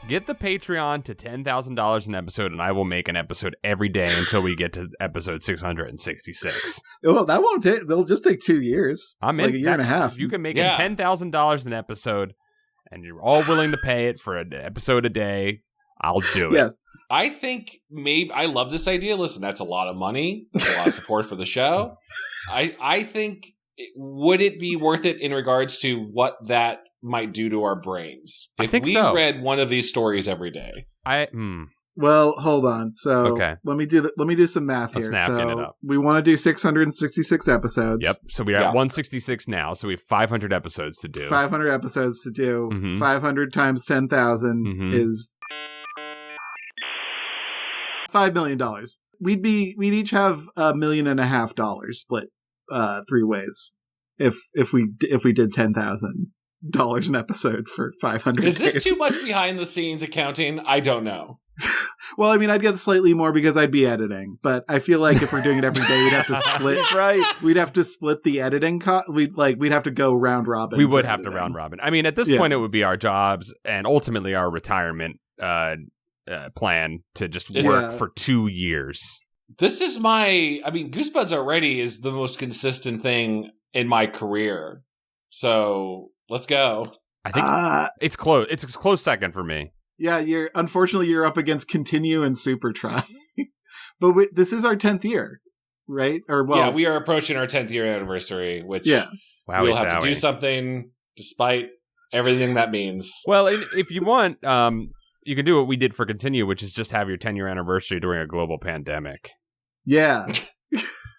Get the Patreon to $10,000 an episode, and I will make an episode every day until we get to episode 666. Well, that won't take. It'll just take 2 years. I'm in like a year and a half. If you can make it $10,000 an episode, and you're all willing to pay it for an episode a day, I'll do it. Yes. I think maybe I love this idea. Listen, that's a lot of money. That's a lot of support for the show. I think would it be worth it in regards to what that might do to our brains if we read one of these stories every day? Well, hold on. So let me do some math Let's here. napkin it So up. we want to do 666 episodes. Yep. So we're at 166 now. So we have 500 episodes to do. 500 episodes to do. Mhm. 500 times 10,000 is $5 million. We'd each have $1.5 million split 3 ways if we did $10,000 an episode for 500 Is this days. too much behind the scenes accounting? I don't know. Well, I mean, I'd get slightly more because I'd be editing, but I feel like if we're doing it every day, we'd have to split. Right. We'd have to split the editing cost. We'd have to go round robin. We would have to round robin. I mean, at this Yeah. point, it would be our jobs and ultimately our retirement plan to just work for 2 years. This is Goosebumps already is the most consistent thing in my career. So let's go. I think it's close. It's a close second for me. Yeah, unfortunately you're up against Continue and Super Try. But this is our 10th year, right? We are approaching our 10th year anniversary, which we'll have to do something despite everything that means. Well, if you want, you can do what we did for Continue, which is just have your 10-year anniversary during a global pandemic. Yeah.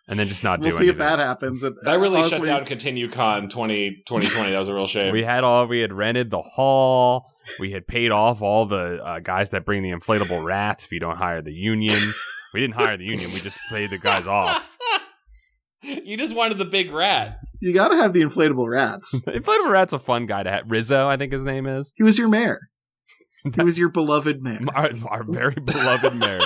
And then just not do anything. We'll see if that happens. That really shut down Continue Con 2020. That was a real shame. We had rented the hall. We had paid off all the guys that bring the inflatable rats if you don't hire the union. We didn't hire the union. We just paid the guys off. You just wanted the big rat. You got to have the inflatable rats. The inflatable rat's a fun guy to have. Rizzo, I think his name is. He was your mayor. He was your beloved mayor. Our very beloved mayor.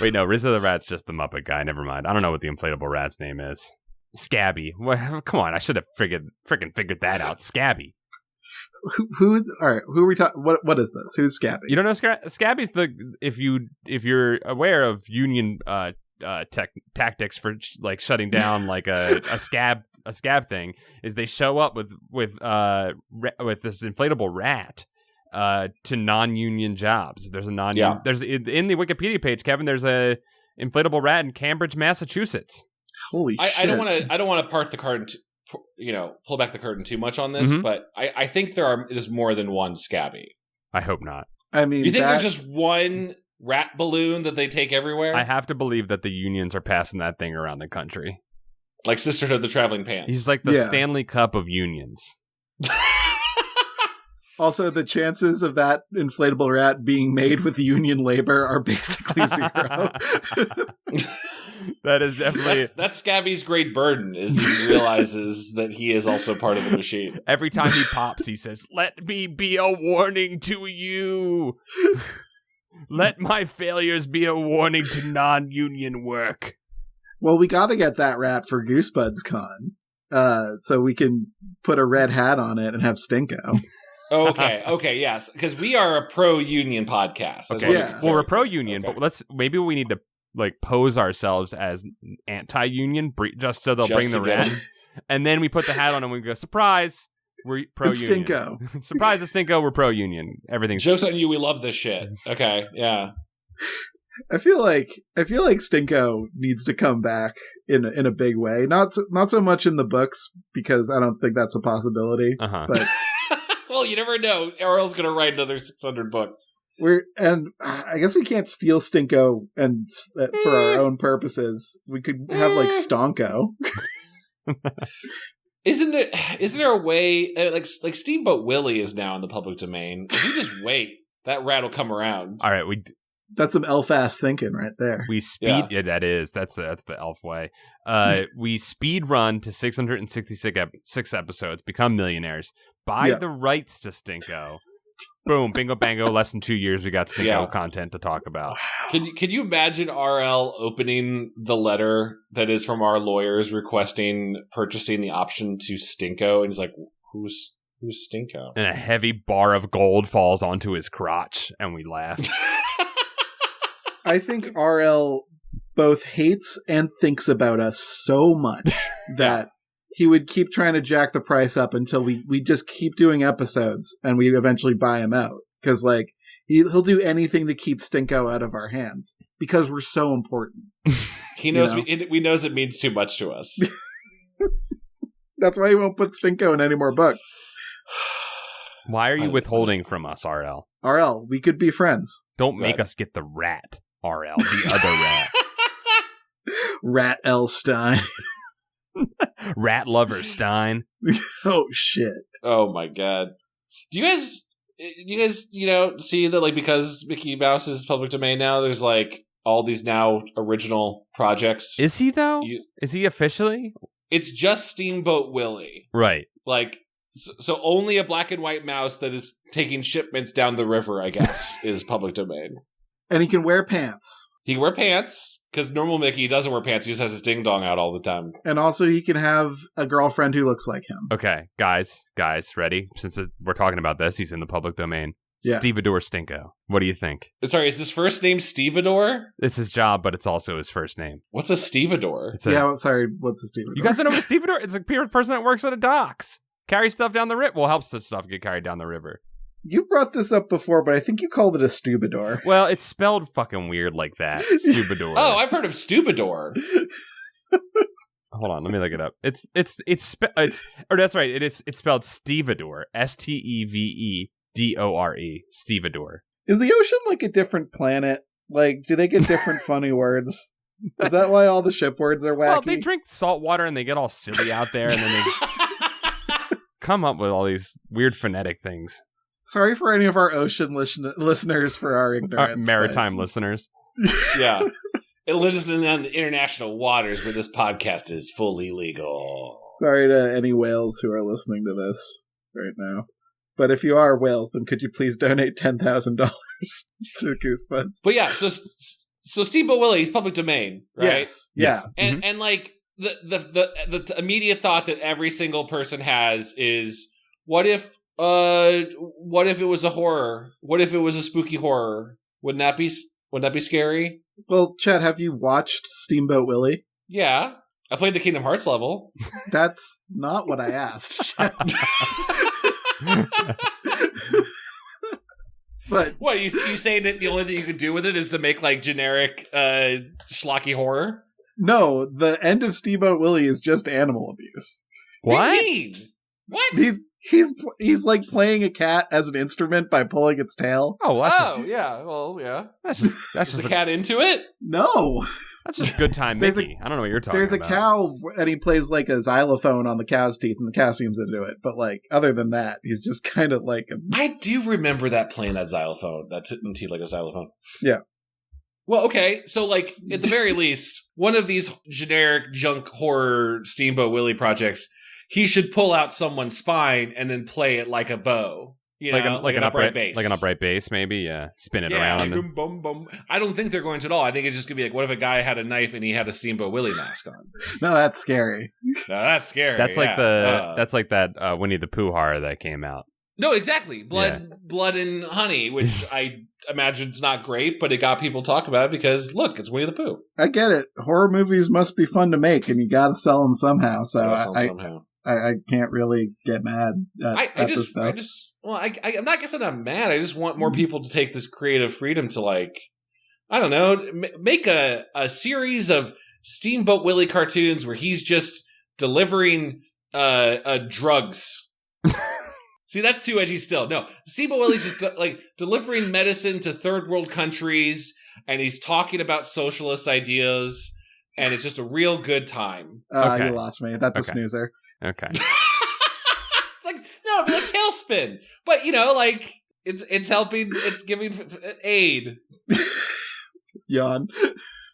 Wait, no, Rizzo the Rat's just the Muppet guy. Never mind. I don't know what the inflatable rat's name is. Scabby. Well, come on, I should have figured that out. Scabby. Who are we talking? What is this? Who's Scabby? You don't know Scabby's if you're aware of union tactics for like shutting down like a scab thing, is they show up with this inflatable rat to non-union jobs. There's a there's in the Wikipedia page, Kevin, there's a inflatable rat in Cambridge, Massachusetts. Holy shit. I don't want to part the curtain, pull back the curtain too much on this, but I think there's more than one Scabby. I hope not. I mean, you think there's just one rat balloon that they take everywhere? I have to believe that the unions are passing that thing around the country. Like Sisterhood of the Traveling Pants. He's like the Stanley Cup of unions. Also, the chances of that inflatable rat being made with union labor are basically zero. That is definitely... That's Scabby's great burden, is he realizes that he is also part of the machine. Every time he pops, he says, "Let me be a warning to you. Let my failures be a warning to non-union work." Well, we got to get that rat for Goosebuds Con, so we can put a red hat on it and have Stinko. Okay, yes, because we are a pro-union podcast. Okay, well, we're pro-union, but maybe we need to like pose ourselves as anti-union, just so they'll bring the rat, and then we put the hat on and we go, "Surprise, we're pro-union." Stinko. Surprise, the Stinko. We're pro-union. Everything's jokes on you. We love this shit. Okay, yeah. I feel like Stinko needs to come back in a big way. Not so much in the books, because I don't think that's a possibility. But well, you never know. Orwell's going to write another 600 books. I guess we can't steal Stinko and for our own purposes. We could have like Stonko. Isn't there a way like Steamboat Willie is now in the public domain? If you just wait, that rat will come around. All right, that's some elf-ass thinking right there. We speed... Yeah, that is. That's the elf way. We speed run to 666 episodes, become millionaires, buy the rights to Stinko. Boom, bingo bango, less than 2 years, we got Stinko content to talk about. Can you imagine RL opening the letter that is from our lawyers requesting purchasing the option to Stinko? And he's like, who's Who's Stinko? And a heavy bar of gold falls onto his crotch, and we laugh. I think RL both hates and thinks about us so much that he would keep trying to jack the price up until we just keep doing episodes and we eventually buy him out. Because, like, he'll do anything to keep Stinko out of our hands because we're so important. He knows we knows it means too much to us. That's why he won't put Stinko in any more books. Why are you withholding from us, RL? RL, we could be friends. Don't make us get the rat, RL, the other rat. Rat L. Stine. Rat lover Stine. Oh, shit. Oh, my God. Do you guys, see that, like, because Mickey Mouse is public domain now, there's, like, all these now original projects? Is he, though? Is he officially? It's just Steamboat Willie. Right. Like, so only a black and white mouse that is taking shipments down the river, I guess, is public domain. And he can wear pants. He can wear pants, because normal Mickey doesn't wear pants. He just has his ding-dong out all the time. And also he can have a girlfriend who looks like him. Okay, guys, ready? Since we're talking about this, he's in the public domain. Yeah. Stevedore Stinko. What do you think? Sorry, is his first name Stevedore? It's his job, but it's also his first name. What's a Stevedore? What's a Stevedore? You guys don't know what a Stevedore? It's a person that works at a docks. Carries stuff down the river. Well, helps such stuff get carried down the river. You brought this up before, but I think you called it a Stubidor. Well, it's spelled fucking weird like that. Stubidor. Oh, I've heard of Stubidor. Hold on, let me look it up. It's that's right. It's spelled Stevedore. Stevedore. Stevedore. Is the ocean like a different planet? Like, do they get different funny words? Is that why all the ship words are wacky? Well, they drink salt water and they get all silly out there, and then they come up with all these weird phonetic things. Sorry for any of our ocean listeners for our ignorance. Maritime listeners. Yeah. It lives in the international waters where this podcast is fully legal. Sorry to any whales who are listening to this right now. But if you are whales, then could you please donate $10,000 to Goosebumps? But yeah, so Steamboat Willie is public domain, right? Yes. Yeah. And like the immediate thought that every single person has is, what if it was a horror? What if it was a spooky horror? Wouldn't that be scary? Well, Chad, have you watched Steamboat Willie? Yeah. I played the Kingdom Hearts level. That's not what I asked. But what, you saying that the only thing you could do with it is to make like generic schlocky horror? No, the end of Steamboat Willie is just animal abuse. What? What do you mean? What? He's like playing a cat as an instrument by pulling its tail. Yeah. Well, yeah. That's Is just the cat into it? No. That's just good time Mickey. I don't know what you're talking about. There's a cow, and he plays like a xylophone on the cow's teeth, and the cow seems into it. But like, other than that, he's just kind of like I do remember that playing that xylophone, that teeth like a xylophone. Yeah. Well, okay, so like at the very least, one of these generic junk horror Steamboat Willie projects, he should pull out someone's spine and then play it like a bow. You know, like an upright bass. Like an upright bass, maybe, yeah. Spin it around. Like boom, boom, boom. I don't think they're going to at all. I think it's just going to be like, what if a guy had a knife and he had a Steamboat Willie mask on? No, that's scary. No, that's scary. That's like that's like that Winnie the Pooh horror that came out. No, exactly. Blood and Honey, which I imagine is not great, but it got people talk about it because, look, it's Winnie the Pooh. I get it. Horror movies must be fun to make, and you got to sell them somehow. So I can't really get mad at this stuff. I'm not guessing I'm mad. I just want more people to take this creative freedom to, like, I don't know, make a series of Steamboat Willie cartoons where he's just delivering drugs. See, that's too edgy still. No, Steamboat Willie's just like delivering medicine to third world countries, and he's talking about socialist ideas, and it's just a real good time. You lost me. That's a snoozer. Okay. It's like, no, it'd be like Tailspin. But, you know, like, it's helping, it's giving aid. Yawn.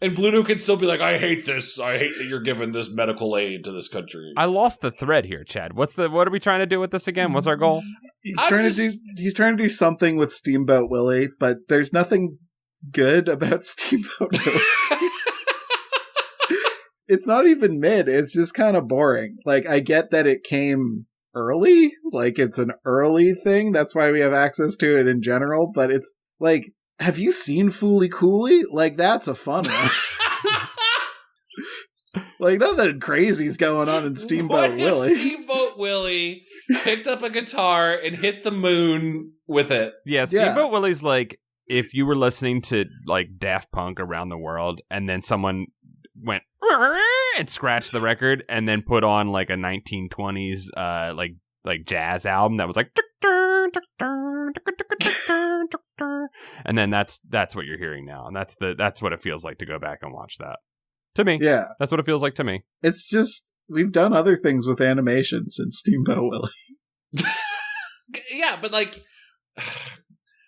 And Bluto can still be like, I hate this. I hate that you're giving this medical aid to this country. I lost the thread here, Chad. What are we trying to do with this again? What's our goal? He's trying to do something with Steamboat Willie, but there's nothing good about Steamboat Willie. It's not even mid. It's just kind of boring. Like, I get that it came early. Like, it's an early thing. That's why we have access to it in general. But it's like, have you seen Fooly Cooley? Like, that's a fun one. Like, nothing crazy's going on in Steamboat Willie. Steamboat Willie picked up a guitar and hit the moon with it. Yeah, Steamboat Willie's like if you were listening to like Daft Punk Around the World and then someone went and scratched the record and then put on like a 1920s like jazz album that was like and then that's what you're hearing now, and that's what it feels like to go back and watch that. To me. Yeah. That's what it feels like to me. It's just, we've done other things with animation since Steamboat Willie. Yeah, but like,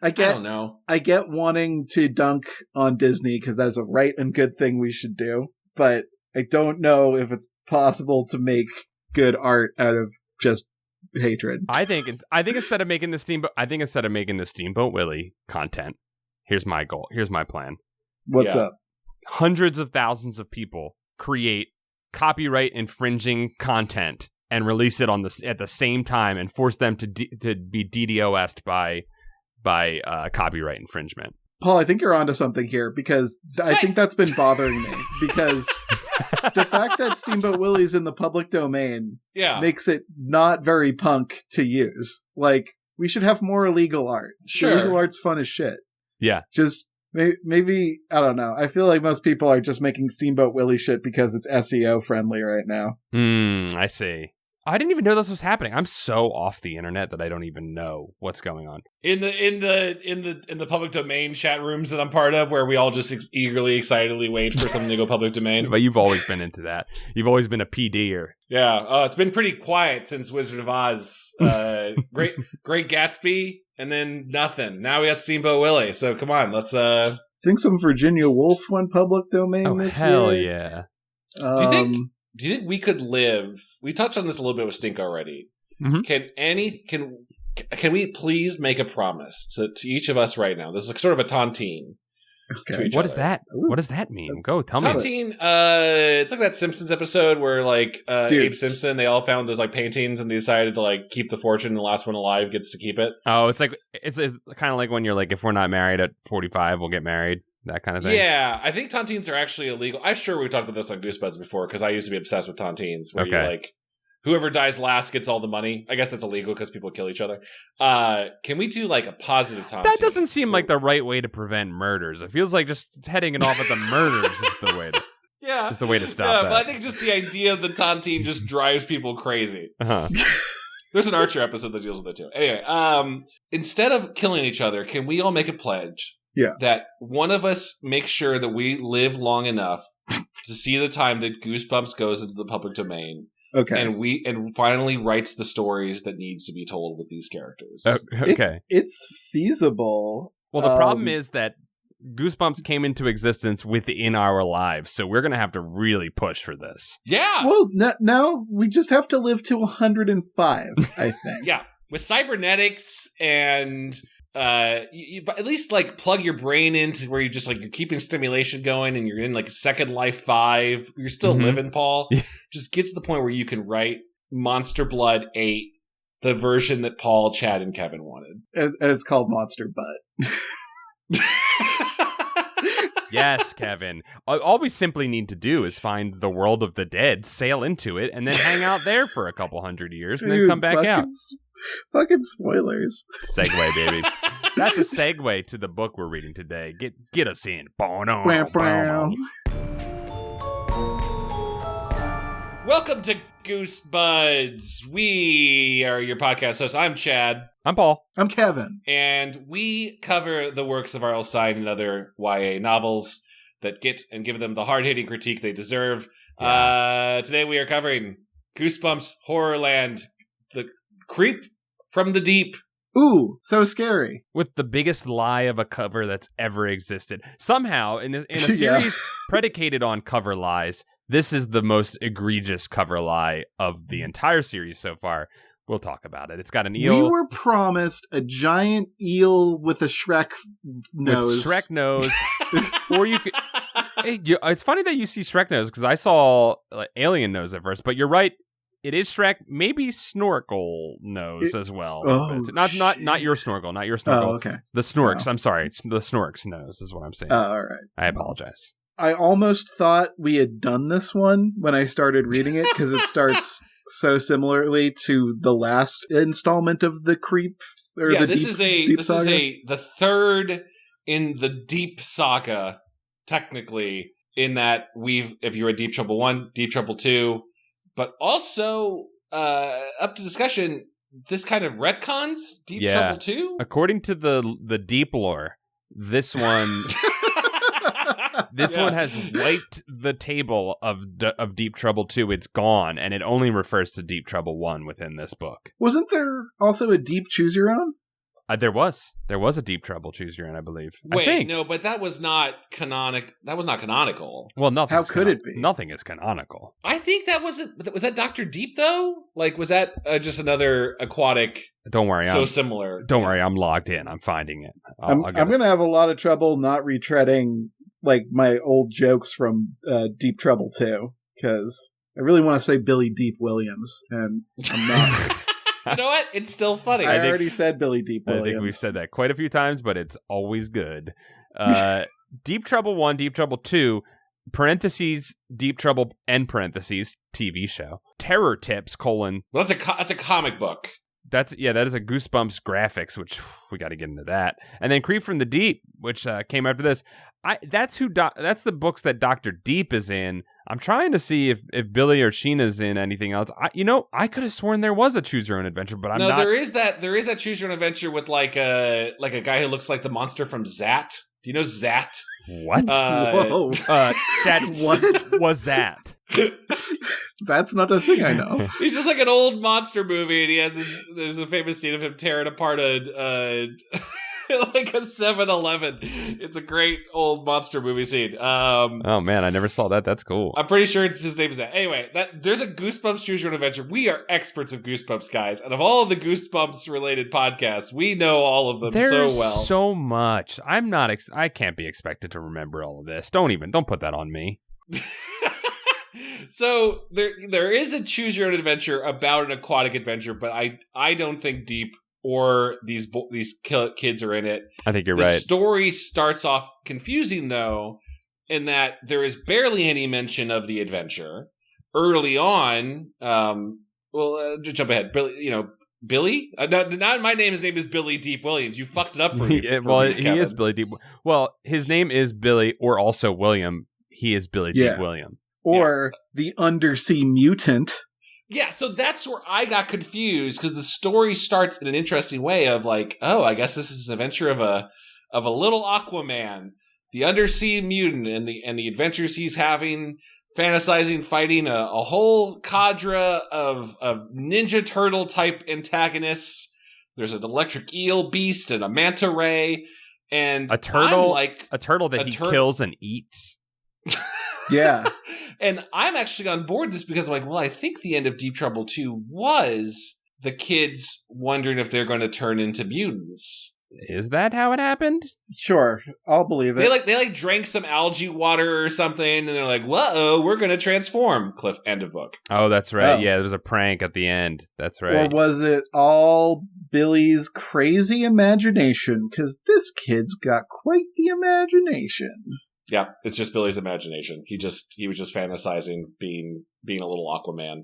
I don't know. I get wanting to dunk on Disney because that is a right and good thing we should do, but I don't know if it's possible to make good art out of just hatred. I think instead of making the Steamboat Willie content, here's my goal. Here's my plan. What's up? Hundreds of thousands of people create copyright infringing content and release it at the same time and force them to be DDoS'd by copyright infringement. Paul, I think you're onto something here because I think that's been bothering me because the fact that Steamboat Willie's in the public domain makes it not very punk to use. Like, we should have more illegal art. Sure. Illegal art's fun as shit. Yeah. Just maybe, I don't know. I feel like most people are just making Steamboat Willie shit because it's SEO friendly right now. I see. I didn't even know this was happening. I'm so off the internet that I don't even know what's going on. In the public domain chat rooms that I'm part of, where we all just eagerly, excitedly wait for something to go public domain. But you've always been into that. You've always been a PD'er. Yeah, it's been pretty quiet since Wizard of Oz. Great Gatsby, and then nothing. Now we got Steamboat Willie. So come on, let's. I think some Virginia Wolf went public domain this year. Oh hell yeah! Do you think we could live? We touched on this a little bit with Stink already. Mm-hmm. Can we please make a promise to each of us right now? This is like sort of a tontine. Okay. What is that? What does that mean? Go tell me. Tontine. It's like that Simpsons episode where like Abe Simpson, they all found those like paintings and they decided to like keep the fortune, and the last one alive gets to keep it. Oh, it's like it's kind of like when you're like, if we're not married at 45, we'll get married. That kind of thing. Yeah, I think tontines are actually illegal. I'm sure we talked about this on Goosebumps before because I used to be obsessed with tontines. Where you like, whoever dies last gets all the money. I guess that's illegal because people kill each other. Can we do like a positive tontine? That doesn't seem like the right way to prevent murders. It feels like just heading it off at the murders is the way to. Yeah, is the way to stop that. But I think just the idea of the tontine just drives people crazy. Uh-huh. There's an Archer episode that deals with it too. Anyway, instead of killing each other, can we all make a pledge? Yeah. That one of us makes sure that we live long enough to see the time that Goosebumps goes into the public domain. Okay. And finally writes the stories that needs to be told with these characters. Okay. It's feasible. Well, the problem is that Goosebumps came into existence within our lives, so we're going to have to really push for this. Yeah. Well, now we just have to live to 105, I think. Yeah. With cybernetics and... but at least like plug your brain into where you just like you're keeping stimulation going and you're in like Second Life 5. You're still living, Paul. Just get to the point where you can write Monster Blood 8, the version that Paul, Chad, and Kevin wanted. And it's called Monster Butt. Yes, Kevin. All we simply need to do is find the world of the dead, sail into it, and then hang out there for a couple hundred years, and then come back out. Fucking spoilers. Segue, baby. That's a segue to the book we're reading today. Get us in. Welcome to Goosebuds. We are your podcast hosts. I'm Chad. I'm Paul. I'm Kevin. And we cover the works of R.L. Stine and other YA novels that give them the hard-hitting critique they deserve. Yeah. Today we are covering Goosebumps, Horrorland, The Creep from the Deep. Ooh, so scary. With the biggest lie of a cover that's ever existed. Somehow, in a series predicated on cover lies, this is the most egregious cover lie of the entire series so far. We'll talk about it. It's got an eel. We were promised a giant eel with a Shrek nose. With Shrek nose. Or you could... It's funny that you see Shrek nose, because I saw Alien nose at first, but you're right. It is Shrek. Maybe Snorkel knows as well. Oh, not your Snorkel. Not your Snorkel. Oh, okay. The Snorks. Oh. I'm sorry. The Snorks knows is what I'm saying. Oh, all right. I apologize. I almost thought we had done this one when I started reading it because it starts so similarly to the last installment of the Creep. This is the third in the Deep saga, technically. In that if you're a Deep Trouble 1, Deep Trouble 2, but also up to discussion, this kind of retcons Deep Trouble 2. According to the Deep lore, this one. This one has wiped the table of Deep Trouble 2. It's gone, and it only refers to Deep Trouble 1 within this book. Wasn't there also a Deep Choose Your Own? There was a Deep Trouble Choose Your Own, I believe. Wait, no, but that was not canonical. That was not canonical. Well, nothing. How could it be? Nothing is canonical. I think that wasn't. Was that Dr. Deep though? Like, was that just another aquatic? Don't worry, similar. Don't worry, I'm logged in. I'm finding it. I'm going to have a lot of trouble not retreading like my old jokes from Deep Trouble 2 because I really want to say Billy Deep Williams, and I'm not. You know what? It's still funny. I already said Billy Deep Williams. I think we've said that quite a few times, but it's always good. Deep Trouble 1, Deep Trouble 2, parentheses, Deep Trouble, end parentheses, TV show. Terror Tips, : Well, that's a comic book. That is a Goosebumps graphics, which we got to get into that. And then Creep from the Deep, which came after this. That's the books that Dr. Deep is in. I'm trying to see if Billy or Sheena's in anything else. I could have sworn there was a Choose Your Own Adventure, but I'm not. No, there is that Choose Your Own Adventure with like a guy who looks like the monster from Zat. Do you know Zat? What? Whoa. Chad, what was that? That's not a thing I know. He's just like an old monster movie, and there's a famous scene of him tearing apart like a 7-Eleven. It's a great old monster movie scene. Oh man, I never saw that. That's cool. I'm pretty sure his name is that. Anyway, there's a Goosebumps Choose Your Own Adventure. We are experts of Goosebumps, guys, and of all of the Goosebumps related podcasts, we know all of them so well. So much. I'm not. I can't be expected to remember all of this. Don't put that on me. So there is a Choose Your Own Adventure about an aquatic adventure, but I don't think Deep or these kids are in it. I think you're right. right. The story starts off confusing, though, in that there is barely any mention of the adventure. Early on, just jump ahead. Billy? Not my name. His name is Billy Deep Williams. You fucked it up for me. He is Billy Deep. Well, his name is Billy, or also William. He is Billy Deep William. Or the undersea mutant. Yeah, so that's where I got confused, because the story starts in an interesting way of like, oh, I guess this is an adventure of a little Aquaman, the undersea mutant, and the adventures he's having, fantasizing, fighting a whole cadre of Ninja Turtle type antagonists. There's an electric eel beast and a manta ray, and a turtle that he kills and eats. Yeah. And I'm actually on board this because I'm like, well, I think the end of Deep Trouble 2 was the kids wondering if they're going to turn into mutants. Is that how it happened? Sure, I'll believe it. They drank some algae water or something, and they're like, whoa, we're going to transform. Cliff, end of book. Oh, that's right. Oh. Yeah, there was a prank at the end. That's right. Or was it all Billy's crazy imagination? Because this kid's got quite the imagination. Yeah, it's just Billy's imagination. He was just fantasizing being a little Aquaman.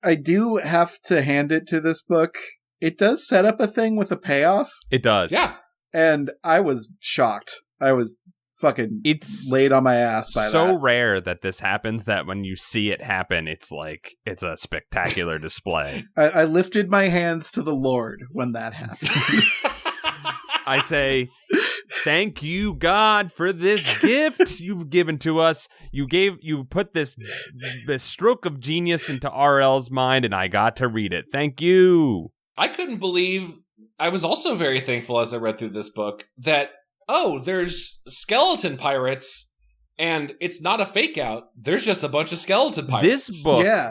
I do have to hand it to this book. It does set up a thing with a payoff. It does. Yeah. And I was shocked. I was fucking laid on my ass by that. So rare that this happens that when you see it happen, it's like it's a spectacular display. I lifted my hands to the Lord when that happened. I say, thank you, God, for this gift you've given to us. You put this stroke of genius into RL's mind, and I got to read it. Thank you. I couldn't believe. I was also very thankful as I read through this book that there's skeleton pirates, and it's not a fake out. There's just a bunch of skeleton pirates.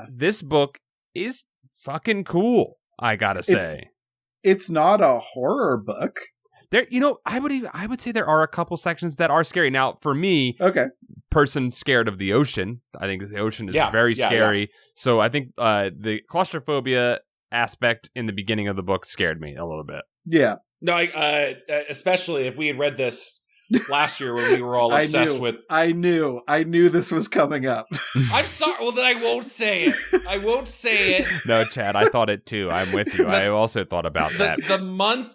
This book is fucking cool. I gotta say, it's not a horror book. There, I would say there are a couple sections that are scary. Now, for me, person scared of the ocean. I think the ocean is very scary. Yeah. So I think the claustrophobia aspect in the beginning of the book scared me a little bit. Yeah. No, especially if we had read this last year when we were all obsessed with. I knew this was coming up. I'm sorry. Well, then I won't say it. No, Chad, I thought it too. I'm with you. I also thought about that. The month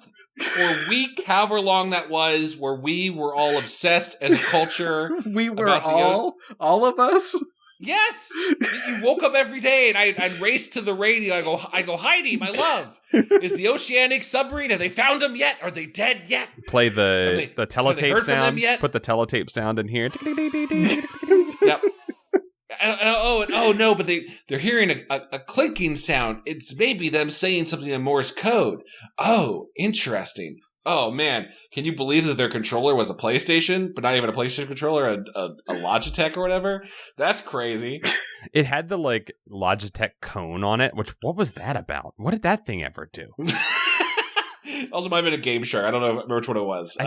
or week, however long that was, where we were all obsessed as a culture. We were all of us. Yes, you woke up every day, and I'd race to the radio. I go, Heidi, my love, is the oceanic submarine? Have they found him yet? Are they dead yet? Play the teletape sound. Put the teletape sound in here. Yep. No, but they're hearing a clinking sound. It's maybe them saying something in Morse code. Oh, interesting. Oh, man. Can you believe that their controller was a PlayStation, but not even a PlayStation controller, a Logitech or whatever? That's crazy. It had the, Logitech cone on it, what was that about? What did that thing ever do? Also might have been a Game Shark. I don't know which one it was. I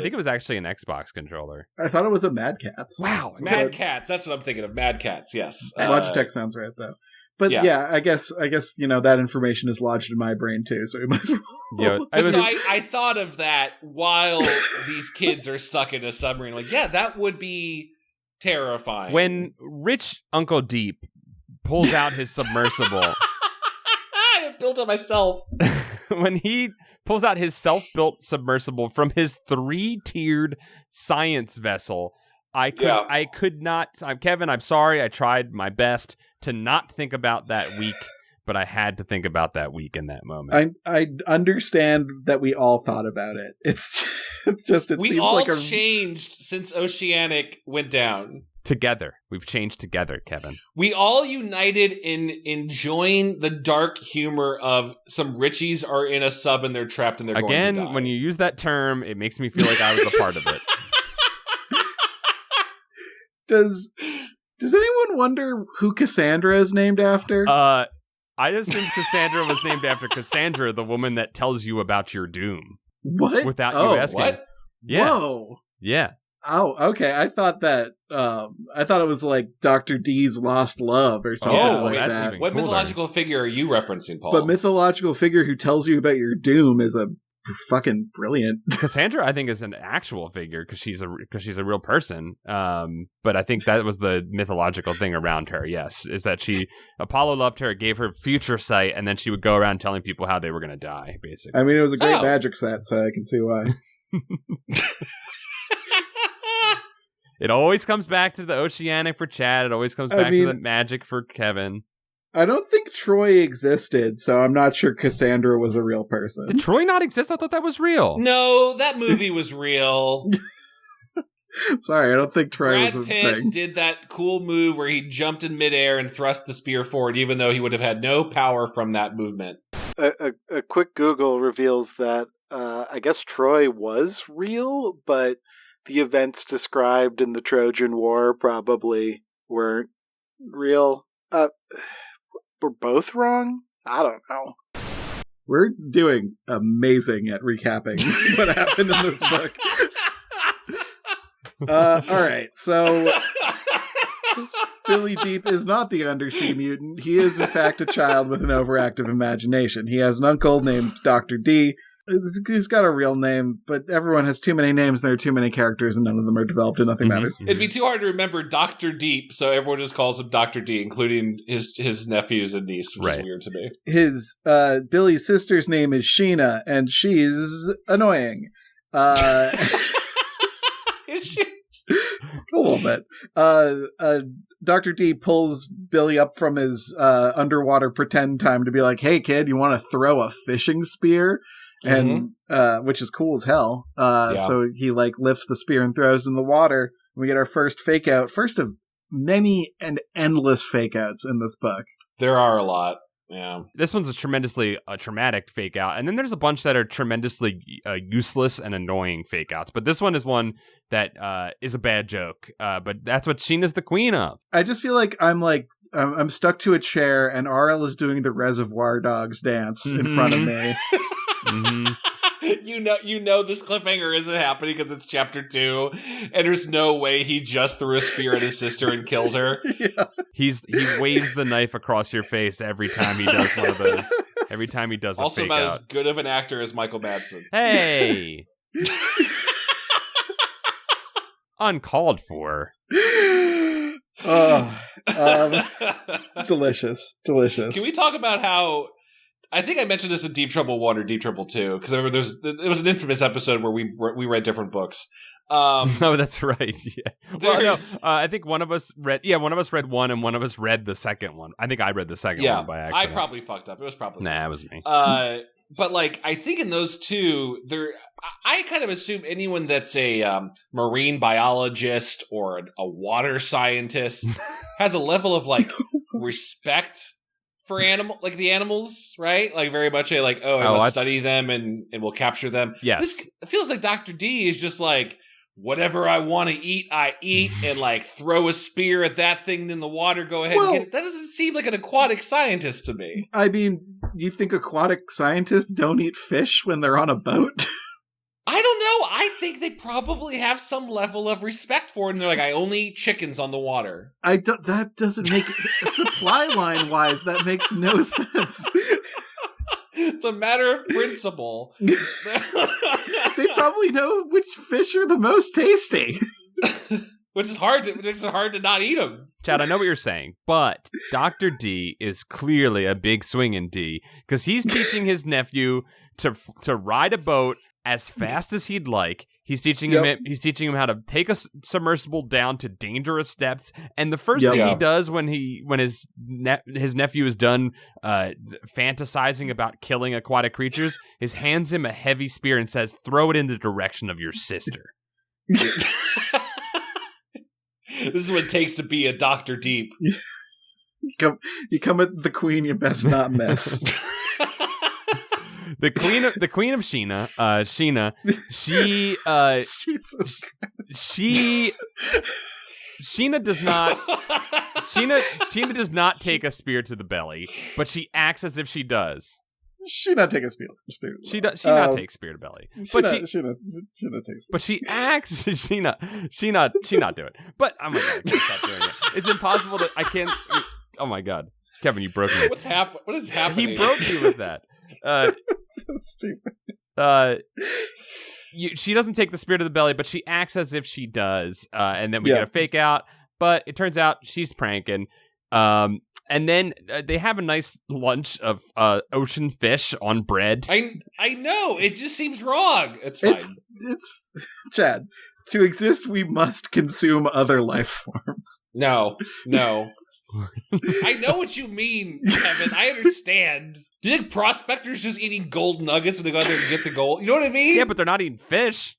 think it was actually an Xbox controller. I thought it was a Mad Catz. Wow. Mad Catz. That's what I'm thinking of. Mad Catz, yes. Logitech sounds right, though. But yeah, I guess that information is lodged in my brain too, so we might as well. I thought of that while these kids are stuck in a submarine. That would be terrifying. When Rich Uncle Deep pulls out his submersible. I built it myself. When he pulls out his self-built submersible from his 3-tiered science vessel, I could not. Kevin, I'm sorry. I tried my best to not think about that week, but I had to think about that week in that moment. I understand that we all thought about it. It's just we seems all like changed since Oceanic went down. Together, we've changed together, Kevin. We all united in enjoying the dark humor of some Ritchies are in a sub and they're trapped and they're going to die. When you use that term, it makes me feel like I was a part of it. Does anyone wonder who Cassandra is named after? I just think Cassandra was named after Cassandra, the woman that tells you about your doom. What? Without you asking. What? Yeah. Whoa. Yeah. Oh, okay. I thought that. I thought it was like Dr. D's lost love or something like that. What mythological figure are you referencing, Paul? But mythological figure who tells you about your doom is a fucking brilliant. Cassandra, I think, is an actual figure because she's a real person. But I think that was the mythological thing around her. Yes, is that Apollo loved her, gave her future sight, and then she would go around telling people how they were going to die. Basically, I mean, it was a great magic set, so I can see why. It always comes back to the Oceanic for Chad. It always comes back to the magic for Kevin. I don't think Troy existed, so I'm not sure Cassandra was a real person. Did Troy not exist? I thought that was real. No, that movie was real. Sorry, I don't think Troy was a thing. Brad Pitt did that cool move where he jumped in midair and thrust the spear forward, even though he would have had no power from that movement. A quick Google reveals that I guess Troy was real, but the events described in the Trojan War probably weren't real. We're both wrong? I don't know. We're doing amazing at recapping what happened in this book. All right, so Billy Deep is not the undersea mutant. He is, in fact, a child with an overactive imagination. He has an uncle named Dr. D. He's got a real name, but everyone has too many names and there are too many characters and none of them are developed and nothing matters. It'd be too hard to remember Dr. Deep, so everyone just calls him Dr. D, including his nephews and niece, which is weird to me. His Billy's sister's name is Sheena, and she's annoying. Is she? A little bit. Dr. D pulls Billy up from his underwater pretend time to be like, hey kid, you want to throw a fishing spear? And which is cool as hell. So he lifts the spear and throws it in the water. We get our first fake out, first of many and endless fake outs in this book. There are a lot. Yeah, this one's a tremendously traumatic fake out, and then there's a bunch that are tremendously useless and annoying fake outs. But this one is one that is a bad joke. But that's what Sheena's the queen of. I just feel like I'm stuck to a chair, and RL is doing the Reservoir Dogs dance in front of me. you know this cliffhanger isn't happening because it's chapter 2, and there's no way he just threw a spear at his sister and killed her. Yeah. He waves the knife across your face every time he does one of those. Every time he does a Also fake about out. as good of an actor as Michael Madsen. Hey! Uncalled for. Delicious. Can we talk about how... I think I mentioned this in Deep Trouble 1 or Deep Trouble 2, because I remember it was an infamous episode where we read different books. No, that's right. Yeah. Well, no, I think one of us read one, and one of us read the second one. I think I read the second one by accident. I probably fucked up. It was probably it was me. But like, I think in those two, I kind of assume anyone that's a marine biologist or a water scientist has a level of like respect for the animals, right? Like very much I must study them and we'll capture them. Yes. This feels like Dr. D is just like, whatever I want to eat, I eat, and like throw a spear at that thing in the water, go ahead and get it. That doesn't seem like an aquatic scientist to me. I mean, you think aquatic scientists don't eat fish when they're on a boat? I don't know. I think they probably have some level of respect for it, and they're like, I only eat chickens on the water. That doesn't make supply line wise. That makes no sense. It's a matter of principle. They probably know which fish are the most tasty. Which is hard to, makes it hard to not eat them. Chad, I know what you're saying, but Dr. D is clearly a big swinging D, because he's teaching his nephew to ride a boat as fast as he'd like. He's teaching him how to take a submersible down to dangerous depths. And the first thing he does when his nephew is done fantasizing about killing aquatic creatures is hands him a heavy spear and says, "Throw it in the direction of your sister." This is what it takes to be a Dr. Deep. You come at the queen, you best not miss. The queen of Sheena, she Jesus Christ. Sheena does not take a spear to the belly, but she acts as if she does. She not take a spear. She not take spear to belly, but she not takes. But she acts. She not do it. But oh my god, I can't stop doing it. It's impossible to. I can't. Oh my god, Kevin, you broke me. What is happening? He broke me with that. So stupid. She doesn't take the spear to the belly, but she acts as if she does, and then we get a fake out. But it turns out she's pranking. And then they have a nice lunch of ocean fish on bread. I know. It just seems wrong. It's fine. It's Chad. To exist, we must consume other life forms. No. I know what you mean, Kevin. I understand. Do you think prospectors just eating gold nuggets when they go out there and get the gold? You know what I mean? Yeah, but they're not eating fish.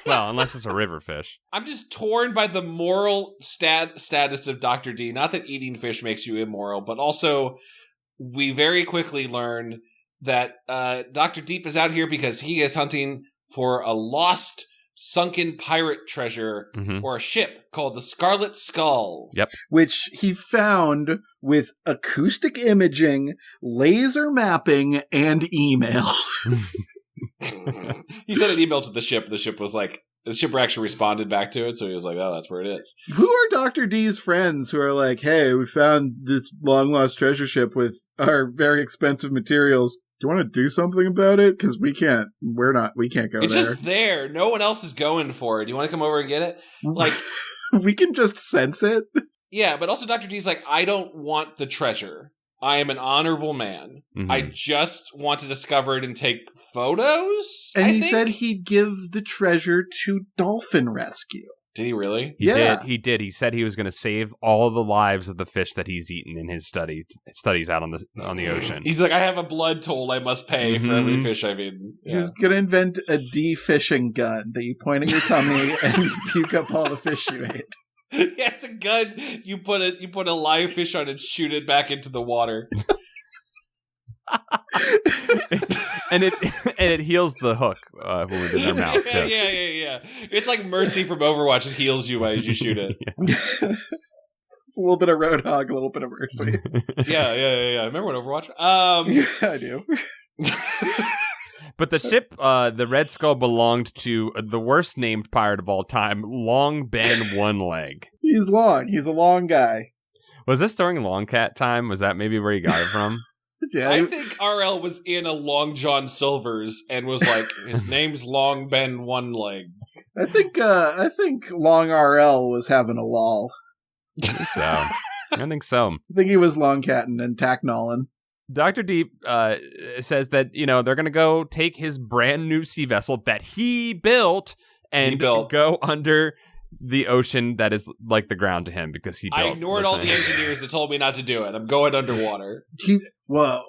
Well, unless it's a river fish. I'm just torn by the moral status of Dr. D. Not that eating fish makes you immoral, but also we very quickly learn that Dr. Deep is out here because he is hunting for a lost, sunken pirate treasure or a ship called the Scarlet Skull. Yep. Which he found with acoustic imaging, laser mapping, and email. He sent an email to the ship. The ship was like, the shipper actually responded back to it, so he was like, oh, that's where it is. Who are Dr. D's friends who are like, hey, we found this long-lost treasure ship with our very expensive materials. Do you want to do something about it? Because we can't go it's there. It's just there. No one else is going for it. Do you want to come over and get it? Like, we can just sense it. Yeah, but also Dr. D's like, I don't want the treasure. I am an honorable man. Mm-hmm. I just want to discover it and take photos. And he said he'd give the treasure to Dolphin Rescue. Did he really? He did. He said he was going to save all of the lives of the fish that he's eaten in his studies out on the ocean. He's like, I have a blood toll I must pay for every fish I've eaten. Yeah. He was going to invent a de-fishing gun that you point at your tummy and puke up all the fish you ate. Yeah, it's a gun. You put a live fish on and shoot it back into the water. and it heals the hook when it's in their mouth. Yeah. It's like Mercy from Overwatch. It heals you as you shoot it. It's a little bit of Roadhog, a little bit of Mercy. Yeah. Remember what Overwatch? Yeah, I do. But the ship, the Red Skull, belonged to the worst named pirate of all time, Long Ben One Leg. He's long. He's a long guy. Was this during Long Cat time? Was that maybe where you got it from? Yeah, I think RL was in a Long John Silver's and was like, his name's Long Ben One Leg. I think Long RL was having a lull. I think so. I think he was long catting and tacknolling. Dr. Deep says that, they're going to go take his brand new sea vessel that he built and go under the ocean that is like the ground to him because he built. I ignored all the engineers that told me not to do it. I'm going underwater. Whoa.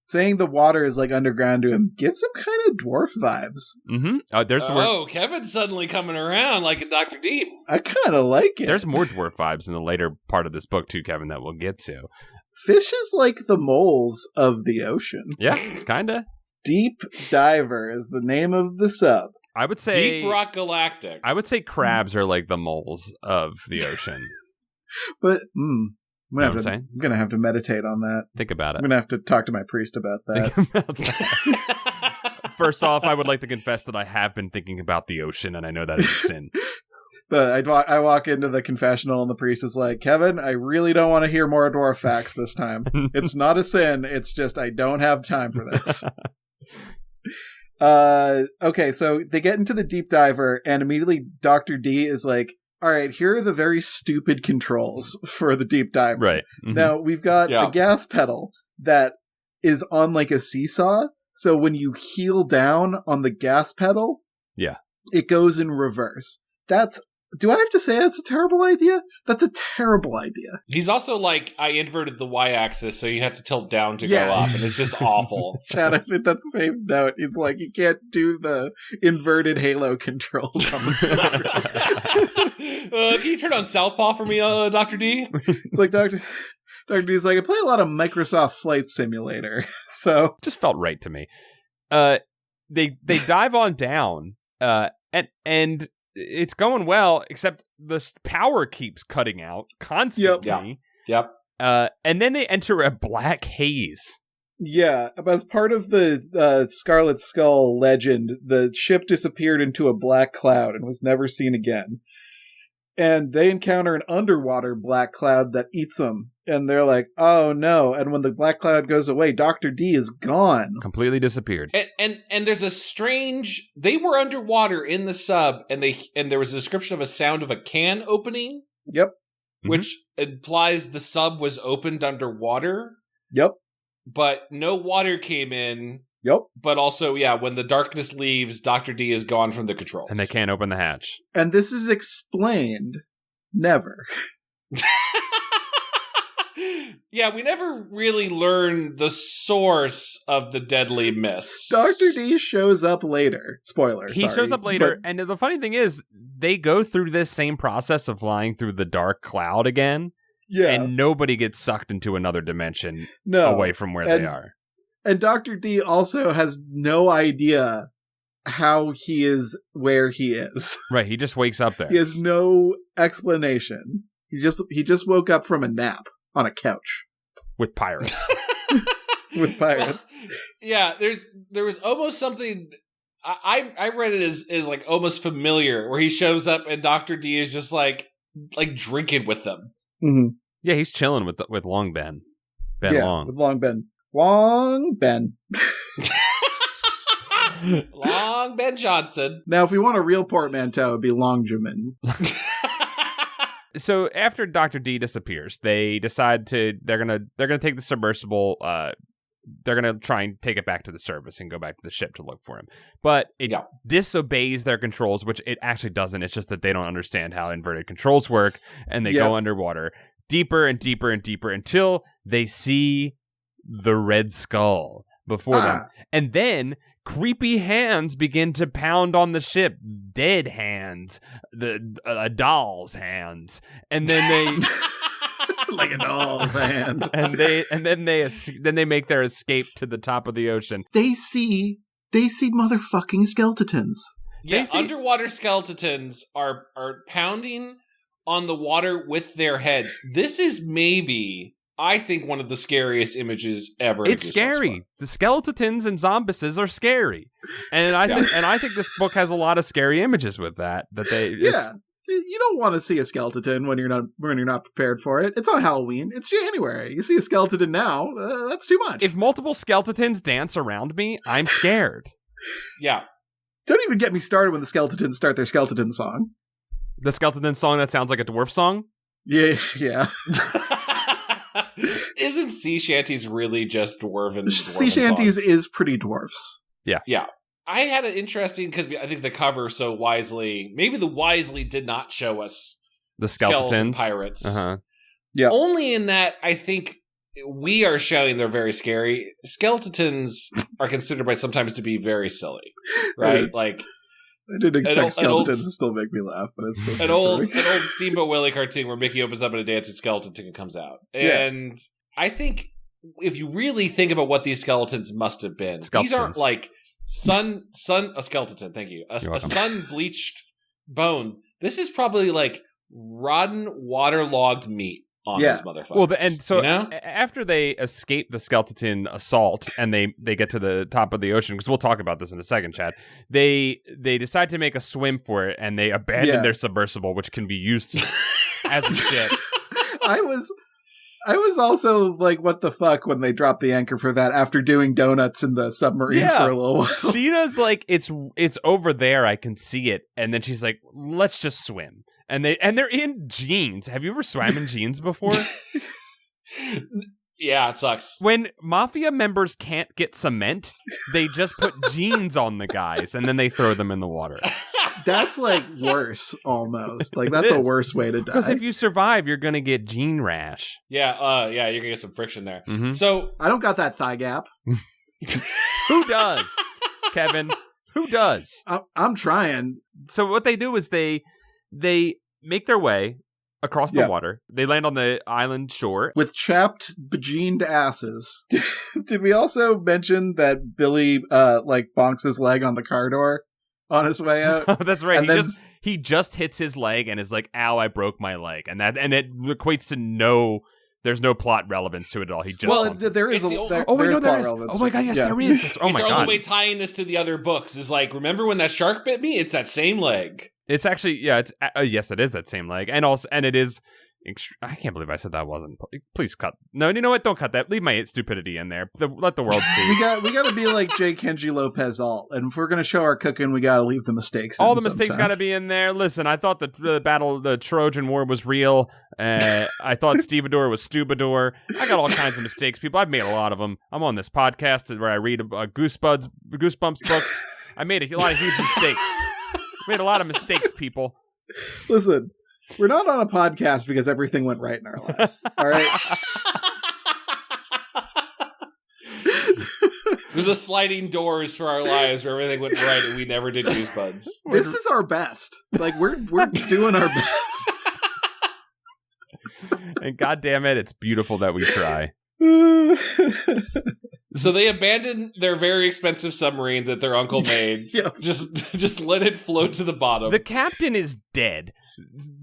Saying the water is like underground to him gives him kind of dwarf vibes. Mm-hmm. There's Kevin's suddenly coming around like a Dr. Deep. I kind of like it. There's more dwarf vibes in the later part of this book too, Kevin, that we'll get to. Fish is like the moles of the ocean. Yeah, kind of. Deep Diver is the name of the sub. I would say Deep Rock Galactic. I would say crabs are like the moles of the ocean. But I'm going to have to meditate on that. Think about it. I'm going to have to talk to my priest about that. Think about that. First off, I would like to confess that I have been thinking about the ocean, and I know that is a sin. But I walk into the confessional, and the priest is like, Kevin, I really don't want to hear more dwarf facts this time. It's not a sin. It's just I don't have time for this. Okay, so they get into the Deep Diver, and immediately Dr. D is like, all right, here are the very stupid controls for the Deep Diver. Right. Mm-hmm. Now, we've got a gas pedal that is on like a seesaw, so when you heel down on the gas pedal, it goes in reverse. Do I have to say that's a terrible idea? That's a terrible idea. He's also like, I inverted the y-axis, so you have to tilt down to go up, and it's just awful. Chad, I mean, that same note. It's like, you can't do the inverted halo controls on the side. Can you turn on Southpaw for me, Dr. D? It's like, Dr. D's like, I play a lot of Microsoft Flight Simulator, so... Just felt right to me. They dive on down, and it's going well, except the power keeps cutting out constantly. Yep. And then they enter a black haze. Yeah, as part of the Scarlet Skull legend, the ship disappeared into a black cloud and was never seen again. And they encounter an underwater black cloud that eats them. And they're like, oh no. And when the black cloud goes away, Dr. D is gone. Completely disappeared. And there's a strange... They were underwater in the sub, and there was a description of a sound of a can opening. Yep. Which implies the sub was opened underwater. Yep. But no water came in. Yep. But also, when the darkness leaves, Dr. D is gone from the controls. And they can't open the hatch. And this is explained never. Yeah, we never really learn the source of the deadly mist. Dr. D shows up later. Spoiler. He shows up later, and the funny thing is, they go through this same process of flying through the dark cloud again. Yeah. And nobody gets sucked into another dimension away from where they are. And Dr. D also has no idea how he is where he is. Right, he just wakes up there. He has no explanation. He just woke up from a nap on a couch. With pirates. With pirates. Yeah, there was almost something... I read it as like almost familiar, where he shows up and Dr. D is just like drinking with them. Mm-hmm. Yeah, he's chilling with Long Ben. Long. With Long Ben. Long Ben. Long Ben Johnson. Now, if we want a real portmanteau, it'd be Longjamin. So after Dr. D disappears, they decide they're gonna take the submersible. They're gonna try and take it back to the surface and go back to the ship to look for him. But it disobeys their controls, which it actually doesn't. It's just that they don't understand how inverted controls work, and they go underwater deeper and deeper and deeper until they see the Red Skull before them. And then creepy hands begin to pound on the ship. Dead hands. A doll's hands. And then they... like a doll's hand. And then they make their escape to the top of the ocean. They see motherfucking skeletons. Yeah, underwater skeletons are pounding on the water with their heads. This is maybe I think, one of the scariest images ever. In It's scary. The skeletons and zombises are scary, and I think this book has a lot of scary images with that. You don't want to see a skeleton when you're not prepared for it. It's on Halloween. It's January. You see a skeleton now, that's too much. If multiple skeletons dance around me, I'm scared. Yeah. Don't even get me started when the skeletons start their skeleton song. The skeleton song that sounds like a dwarf song? Yeah. Isn't sea shanties really just dwarven? Sea shanties songs? is pretty dwarfs. Yeah. I had an interesting, because I think the cover so wisely, maybe the wisely did not show us the skeleton pirates. Yeah. Only in that I think we are showing they're very scary. Skeletons are considered by sometimes to be very silly, right? Like, I didn't expect skeletons to still make me laugh, but it's still an old Steamboat Willie cartoon where Mickey opens up and a dancing skeleton and comes out. And I think if you really think about what these skeletons must have been, these aren't like a skeleton. Thank you. A sun bleached bone. This is probably like rotten, waterlogged meat on these motherfuckers. Well, and so after they escape the skeleton assault and they get to the top of the ocean, because we'll talk about this in a second, Chad, they decide to make a swim for it, and they abandon their submersible, which can be used as a ship. I was also like, what the fuck, when they dropped the anchor for that after doing donuts in the submarine for a little while. Sheena's like, it's over there, I can see it. And then she's like, let's just swim. And they're in jeans. Have you ever swam in jeans before? Yeah, it sucks. When mafia members can't get cement, they just put jeans on the guys and then they throw them in the water. That's like worse, almost. Like, that's a worse way to die. Because if you survive, you're going to get jean rash. Yeah, you're going to get some friction there. Mm-hmm. So I don't got that thigh gap. Who does? Kevin, who does? I'm trying. So what they do is they make their way across the water. They land on the island shore. With chapped, bejeaned asses. Did we also mention that Billy, bonks his leg on the car door on his way out? That's right. And he just hits his leg and is like, ow, I broke my leg. And it equates to there's no plot relevance to it at all. He just there is plot relevance. Oh my god, yes, there is. It's our only way tying this to the other books is like, remember when that shark bit me? It's that same leg. It's actually, yes, it is that same leg. And it is, I can't believe I said that wasn't. Please cut. No, you know what? Don't cut that. Leave my stupidity in there. Let the world see. we got to be like J. Kenji Lopez alt. And if we're going to show our cooking, we got to leave the mistakes in. All the mistakes got to be in there. Listen, I thought the Trojan War was real. I thought Stevedore was Stubador. I got all kinds of mistakes, people. I've made a lot of them. I'm on this podcast where I read Goosebumps books. I made a lot of huge mistakes. Made a lot of mistakes, people. Listen, we're not on a podcast because everything went right in our lives. All right? There's a sliding doors for our lives where everything went right and we never did Goosebuds. This is our best. Like, we're doing our best. And goddamn it, it's beautiful that we try. So they abandoned their very expensive submarine that their uncle made. Just let it float to the bottom. The captain is dead.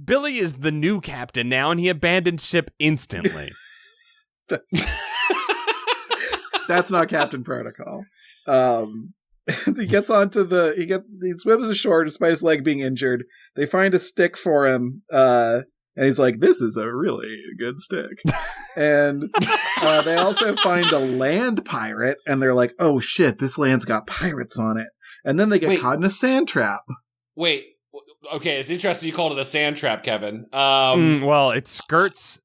Billy is the new captain now, and he abandoned ship instantly. That's not Captain Protocol. He gets onto he swims ashore despite his leg being injured. They find a stick for him, and he's like, this is a really good stick. And they also find a land pirate, and they're like, oh shit, this land's got pirates on it. And then they get caught in a sand trap. Wait, okay, it's interesting you called it a sand trap, Kevin. Well, it skirts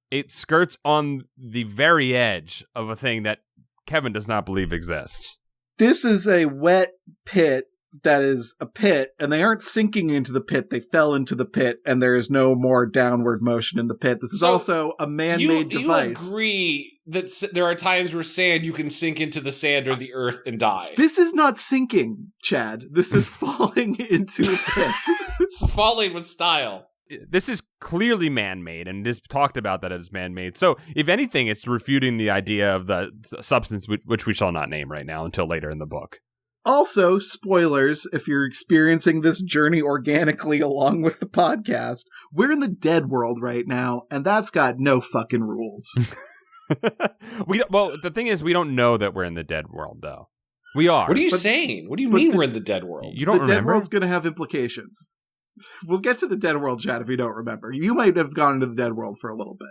on the very edge of a thing that Kevin does not believe exists. This is a wet pit that is a pit, and they aren't sinking into the pit. They fell into the pit, and there is no more downward motion in the pit. This is also a man-made device. You agree that there are times where sand, you can sink into the sand or the earth and die. This is not sinking, Chad. This is falling into a pit. It's falling with style. This is clearly man-made, and it is talked about that it is man-made. So, if anything, it's refuting the idea of the substance which we shall not name right now until later in the book. Also, spoilers, if you're experiencing this journey organically along with the podcast, we're in the dead world right now, and that's got no fucking rules. Well, the thing is, we don't know that we're in the dead world, though. We are. What are you saying? What do you mean we're in the dead world? You don't the remember? dead world's going to have implications. We'll get to the dead world, Chad, if you don't remember. You might have gone into the dead world for a little bit.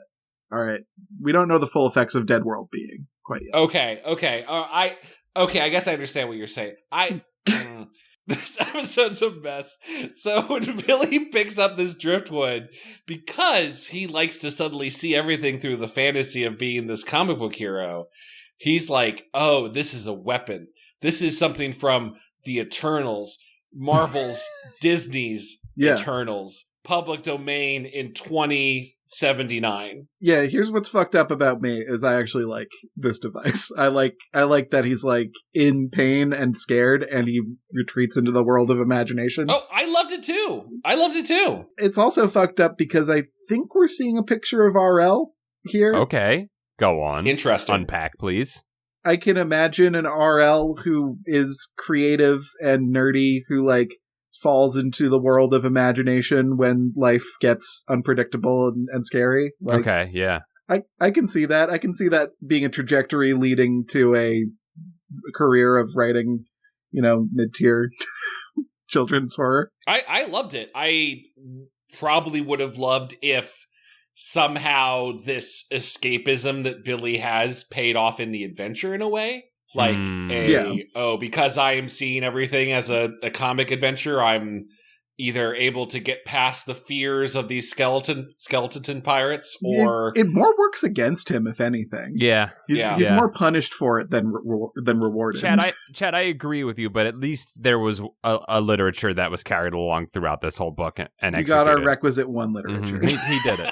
All right. We don't know the full effects of dead world being quite yet. Okay. I guess I understand what you're saying. This episode's a mess. So when Billy picks up this driftwood, because he likes to suddenly see everything through the fantasy of being this comic book hero, he's like, oh, this is a weapon. This is something from the Eternals, Marvel's, Disney's Eternals, public domain in 2079. Yeah, here's what's fucked up about me is I actually like this device. I like that he's like in pain and scared and he retreats into the world of imagination. Oh, I loved it too. It's also fucked up because I think we're seeing a picture of RL here. Okay, go on. Interesting. Unpack, please. I can imagine an RL who is creative and nerdy who like falls into the world of imagination when life gets unpredictable and scary. Like, Okay, yeah. I can see that. I can see that being a trajectory leading to a career of writing, mid-tier children's horror. I loved it. I probably would have loved if somehow this escapism that Billy has paid off in the adventure in a way. Like, because I am seeing everything as a comic adventure, I'm either able to get past the fears of these skeleton pirates, or it more works against him, if anything. Yeah. He's more punished for it than rewarded. Chad, I agree with you, but at least there was a literature that was carried along throughout this whole book and we got our requisite one literature. Mm-hmm. He did it.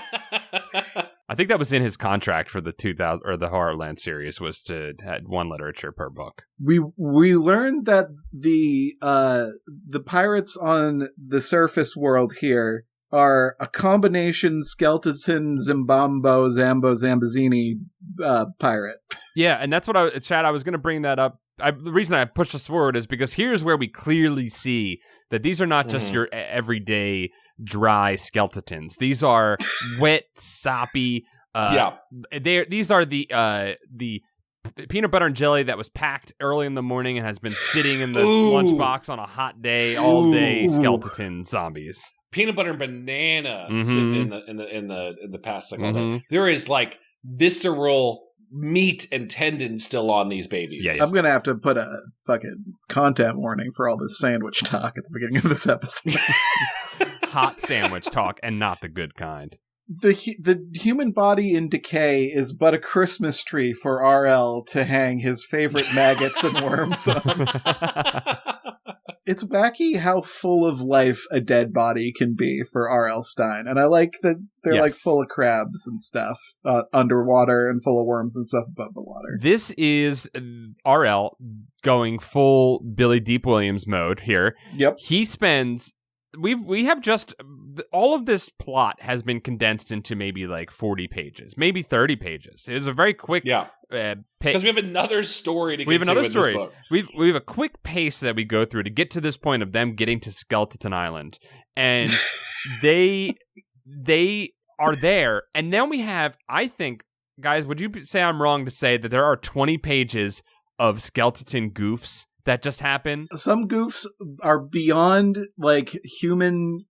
I think that was in his contract for the 2000 or the Horrorland series was to had one literature per book. We learned that the pirates on the surface world here are a combination skeleton Zambazini pirate. Yeah, and that's what I was going to bring that up. The reason I pushed us forward is because here's where we clearly see that these are not just your everyday dry skeletons. These are wet, soppy. These are the peanut butter and jelly that was packed early in the morning and has been sitting in the lunchbox on a hot day all day. Skeleton zombies. Peanut butter and banana sitting in the past. Like all that. There is like visceral meat and tendon still on these babies. Yes. I'm gonna have to put a fucking content warning for all this sandwich talk at the beginning of this episode. Hot sandwich talk, and not the good kind. The human body in decay is but a Christmas tree for RL to hang his favorite maggots and worms on. It's wacky how full of life a dead body can be for RL Stine. And I like that they're like full of crabs and stuff underwater and full of worms and stuff above the water. This is RL going full Billy Deep Williams mode here. Yep. He spends... We have just all of this plot has been condensed into maybe like 40 pages, maybe 30 pages. It was a very quick because we have another story to get to. We have another in story. This book. We have a quick pace that we go through to get to this point of them getting to Skeleton Island, and they are there, and then we have. I think, guys, would you say I'm wrong to say that there are 20 pages of skeleton goofs that just happen? Some goofs are beyond like human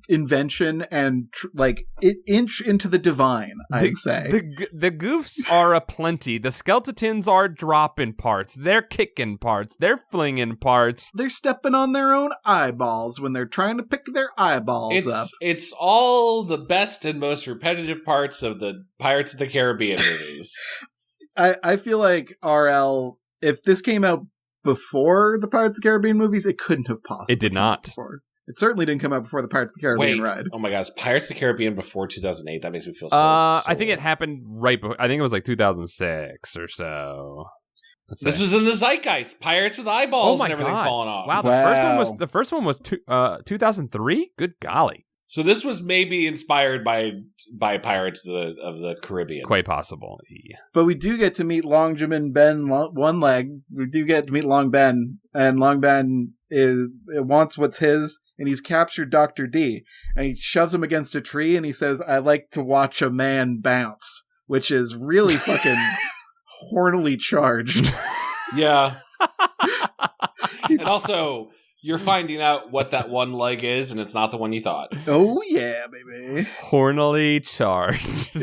invention and like inch into the divine, I'd say. The goofs are aplenty. The skeletons are dropping parts. They're kicking parts. They're flinging parts. They're stepping on their own eyeballs when they're trying to pick their eyeballs up. It's all the best and most repetitive parts of the Pirates of the Caribbean movies. I feel like RL, if this came out before the Pirates of the Caribbean movies, it couldn't have possibly. It did not. Before. It certainly didn't come out before the Pirates of the Caribbean ride. Oh my gosh, Pirates of the Caribbean before 2008. That makes me feel so. I think it happened right before. I think it was like 2006 or so. This was in the zeitgeist. Pirates with eyeballs and everything falling off. Wow, the first one was 2003. Good golly. So this was maybe inspired by Pirates of the Caribbean. Quite possible. Yeah. But we do get to meet Long Jim and Ben One Leg. We do get to meet Long Ben, and Long Ben wants what's his, and he's captured Dr. D, and he shoves him against a tree, and he says, "I like to watch a man bounce." which is really fucking hornily charged. Yeah. And also, you're finding out what that one leg is, and it's not the one you thought. Oh, yeah, baby. Hornily charged.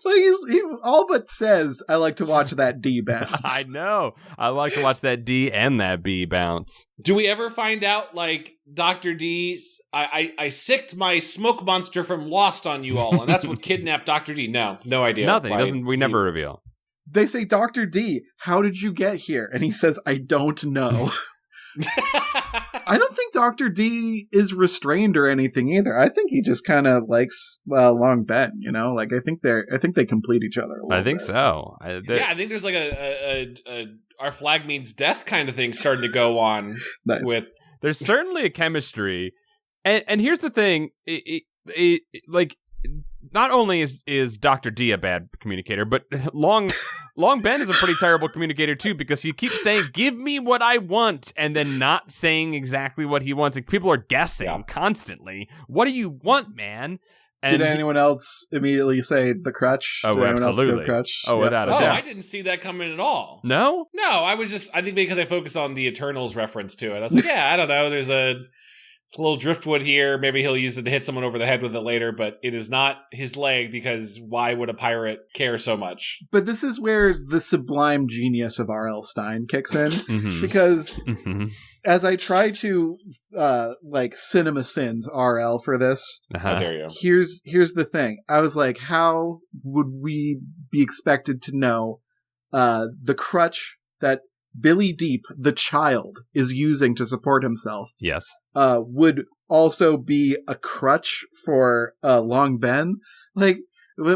Like he all but says, I like to watch that D bounce. I know. I like to watch that D and that B bounce. Do we ever find out, like, Dr. D's, I sicked my smoke monster from Lost on you all, and that's what kidnapped Dr. D? No idea. Nothing. We never reveal. They say, Dr. D, how did you get here? And he says, I don't know. I don't think Dr. D is restrained or anything either. I think he just kind of likes Long Ben, you know? Like, I think they complete each other a little I think bit. So. I think there's like a our flag means death kind of thing starting to go on. Nice. With. There's certainly a chemistry. And here's the thing. Like, not only is Dr. D a bad communicator, but Long Ben is a pretty terrible communicator too, because he keeps saying, give me what I want, and then not saying exactly what he wants. Like, people are guessing constantly. What do you want, man? And did anyone else immediately say the crutch? Oh, did anyone absolutely. else go crutch? Oh, without a doubt. I didn't see that coming at all. No? No, I think because I focused on the Eternals reference to it. I was like, yeah, I don't know. It's a little driftwood here. Maybe he'll use it to hit someone over the head with it later, but it is not his leg, because why would a pirate care so much? But this is where the sublime genius of R.L. Stine kicks in, Mhm. because Mhm. as I try to cinema sins RL for this, How dare you? here's the thing. I was like, how would we be expected to know the crutch that Billy Deep, the child, is using to support himself? Yes. Would also be a crutch for Long Ben? Like,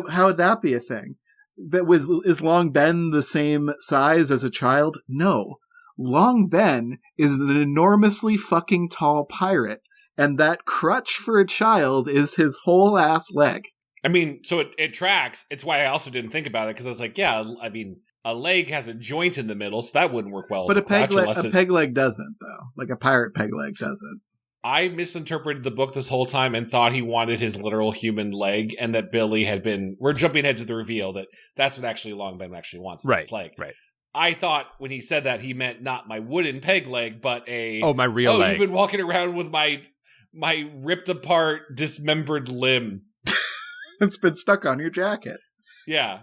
how would that be a thing? Is Long Ben the same size as a child? No. Long Ben is an enormously fucking tall pirate, and that crutch for a child is his whole ass leg. I mean, so it tracks. It's why I also didn't think about it, because I was like, yeah, I mean, a leg has a joint in the middle, so that wouldn't work well. But as a peg leg doesn't, though. Like a pirate peg leg doesn't. I misinterpreted the book this whole time and thought he wanted his literal human leg, and that Billy had been. We're jumping ahead to the reveal that that's what actually Long Ben actually wants. Right. His leg. Right. I thought when he said that he meant not my wooden peg leg, but my real leg. You've been walking around with my ripped apart, dismembered limb. It's been stuck on your jacket. Yeah.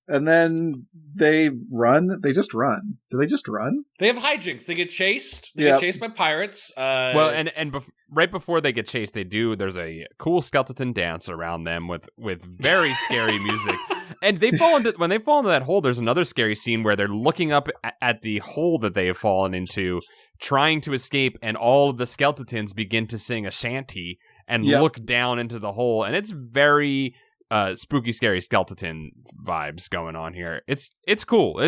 And then they run. They just run. Do they just run? They have hijinks. They get chased. They get chased by pirates. Right before they get chased, there's a cool skeleton dance around them with very scary music. And when they fall into that hole, there's another scary scene where they're looking up at the hole that they have fallen into, trying to escape, and all of the skeletons begin to sing a shanty and look down into the hole. And it's very spooky, scary skeleton vibes going on here. It's cool.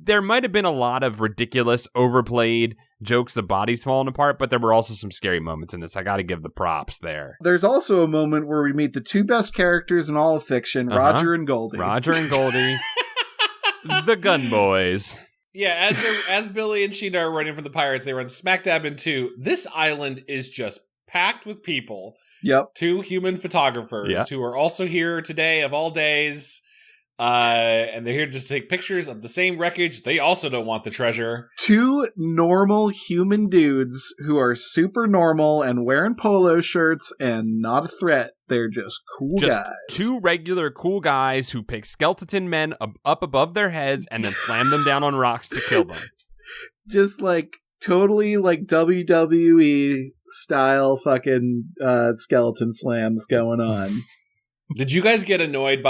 There might have been a lot of ridiculous, overplayed jokes of bodies falling apart, but there were also some scary moments in this. I got to give the props there. There's also a moment where we meet the two best characters in all of fiction, Roger and Goldie. Roger and Goldie, the gun boys. Yeah, as Billy and Sheena are running from the pirates, they run smack dab into this island is just packed with people. Yep. 2 human photographers who are also here today of all days. And they're here just to take pictures of the same wreckage. They also don't want the treasure. 2 normal human dudes who are super normal and wearing polo shirts and not a threat. They're just cool guys. 2 regular cool guys who pick skeleton men up above their heads and then slam them down on rocks to kill them. Just like totally like WWE style fucking skeleton slams going on. Did you guys get annoyed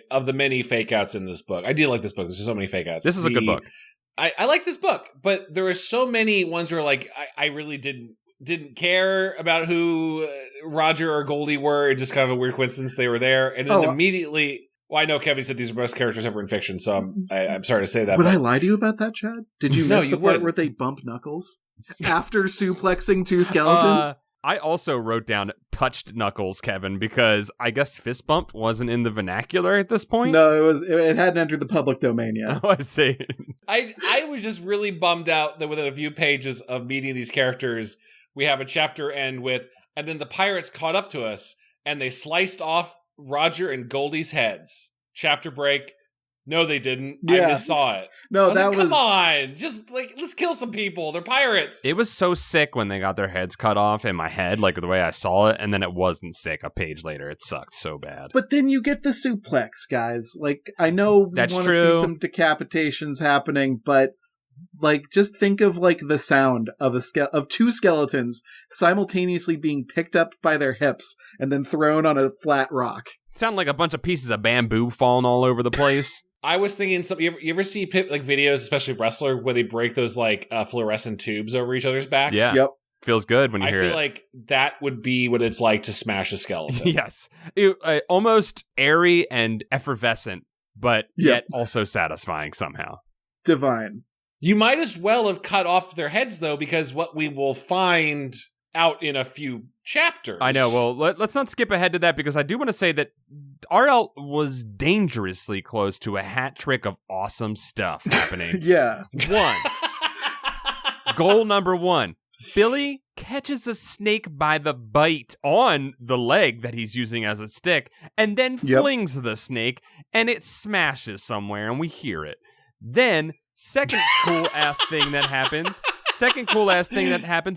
of the many fake outs in this book? I do like this book. There's so many fake outs. This is a good book. I like this book, but there are so many ones where like I really didn't care about who Roger or Goldie were. It's just kind of a weird coincidence they were there. And then immediately, well, I know Kevin said these are best characters ever in fiction, so I'm sorry to say that. Would I lie to you about that, Chad? Did you miss the part where they bump Knuckles after suplexing 2 skeletons? I also wrote down touched Knuckles, Kevin, because I guess fist bump wasn't in the vernacular at this point. No, it hadn't entered the public domain yet. Oh, I see. I was just really bummed out that within a few pages of meeting these characters, we have a chapter end with, and then the pirates caught up to us, and they sliced off Roger and Goldie's heads. Chapter break. No, they didn't. I just saw it. No, come on. Just, let's kill some people. They're pirates. It was so sick when they got their heads cut off in my head, like the way I saw it, and then it wasn't sick a page later. It sucked so bad. But then you get the suplex, guys. I know we want to see some decapitations happening, but just think of the sound of of two skeletons simultaneously being picked up by their hips and then thrown on a flat rock. Sound like a bunch of pieces of bamboo falling all over the place. I was thinking, you ever see videos, especially wrestler, where they break those fluorescent tubes over each other's backs? Yeah. Yep. Feels good when you hear it. I feel like that would be what it's like to smash a skeleton. Yes. Almost airy and effervescent, but yet also satisfying somehow. Divine. You might as well have cut off their heads, though, because what we will find out in a few chapters. I know. Well, let's not skip ahead to that, because I do want to say that RL was dangerously close to a hat trick of awesome stuff happening. Yeah. Goal number 1. Billy catches a snake by the bite on the leg that he's using as a stick, and then flings the snake, and it smashes somewhere, and we hear it. Then, second cool-ass thing that happens,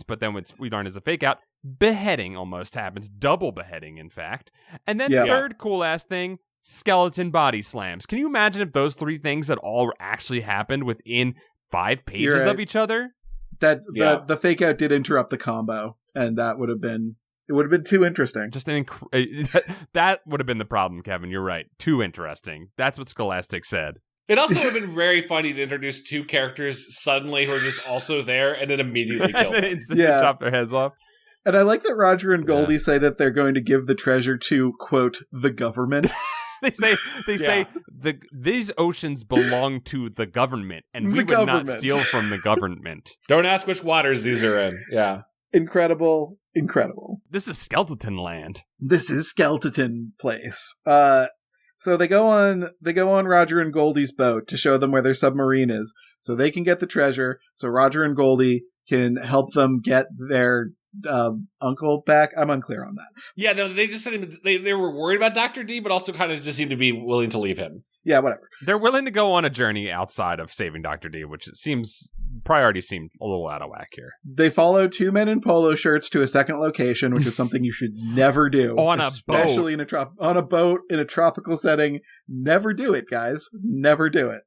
but then we learn as a fake-out, beheading almost happens. Double beheading, in fact. And then third cool-ass thing, skeleton body slams. Can you imagine if those 3 things had all actually happened within 5 pages of each other? The fake-out did interrupt the combo, and that would have been... It would have been too interesting. Just that would have been the problem, Kevin. You're right. Too interesting. That's what Scholastic said. It also would have been very funny to introduce 2 characters suddenly who are just also there and then immediately kill them. Chop their heads off. And I like that Roger and Goldie say that they're going to give the treasure to, quote, the government. They say these oceans belong to the government, and we would not steal from the government. Don't ask which waters these are in. Yeah. Incredible. This is Skeleton Land. This is Skeleton Place. So they go on Roger and Goldie's boat to show them where their submarine is, so they can get the treasure, so Roger and Goldie can help them get their uncle back. I'm unclear on that. Yeah, no, they just said they were worried about Dr. D, but also kind of just seemed to be willing to leave him. Yeah, whatever. They're willing to go on a journey outside of saving Dr. D, which priority seemed a little out of whack here. They follow 2 men in polo shirts to a second location, which is something you should never do. Especially on a boat in a tropical setting. Never do it, guys. Never do it.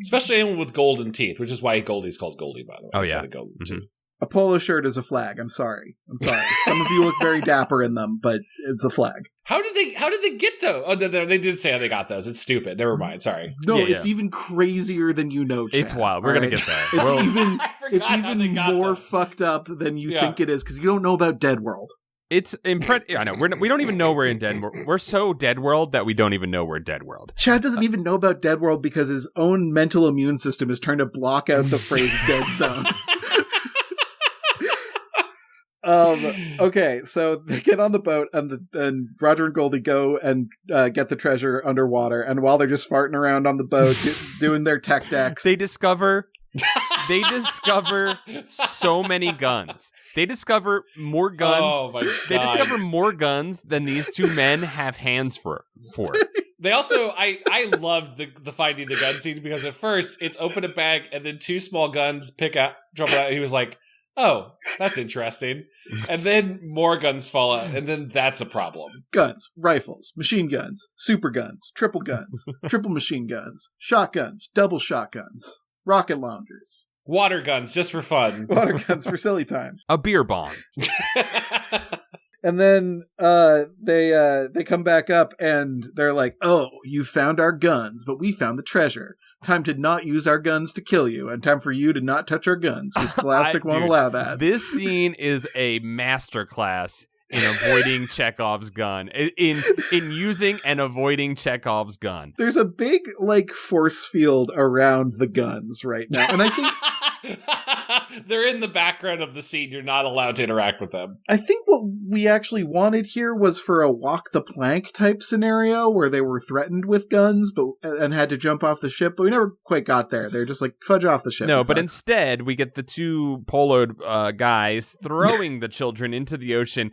Especially anyone with golden teeth, which is why Goldie's called Goldie, by the way. Oh, yeah. Golden tooth. A polo shirt is a flag. I'm sorry. Some of you look very dapper in them, but it's a flag. How did they get those? Oh, no, they did say how they got those. It's stupid. Never mind. Sorry. No, it's even crazier than you know, Chad. It's wild. We're going to get there. It's even more fucked up than you think it is, because you don't know about Dead World. It's I know. We don't even know we're in Dead World. We're so Dead World that we don't even know we're Dead World. Chad doesn't even know about Dead World because his own mental immune system is trying to block out the phrase Dead Zone. Okay, so they get on the boat, and Roger and Goldie go and get the treasure underwater, and while they're just farting around on the boat doing their tech decks, they discover so many guns. They discover more guns. Oh my God. They discover more guns than these 2 men have hands for. They also, I loved the finding the gun scene, because at first it's open a bag and then 2 small guns jump out. And he was like, oh, that's interesting. And then more guns fall out, and then that's a problem. Guns, rifles, machine guns, super guns, triple machine guns, shotguns, double shotguns, rocket launchers. Water guns, just for fun. Water guns for silly time. A beer bomb. And then they come back up and they're like, oh, you found our guns, but we found the treasure. Time to not use our guns to kill you, and time for you to not touch our guns, because Scholastic won't allow that. This scene is a masterclass in avoiding Chekhov's gun, in using and avoiding Chekhov's gun. There's a big force field around the guns right now, and I think They're in the background of the scene. You're not allowed to interact with them. I think what we actually wanted here was for a walk the plank type scenario where they were threatened with guns and had to jump off the ship, but we never quite got there. They're just like, fudge off the ship. No, but instead we get the two poloed guys throwing the children into the ocean.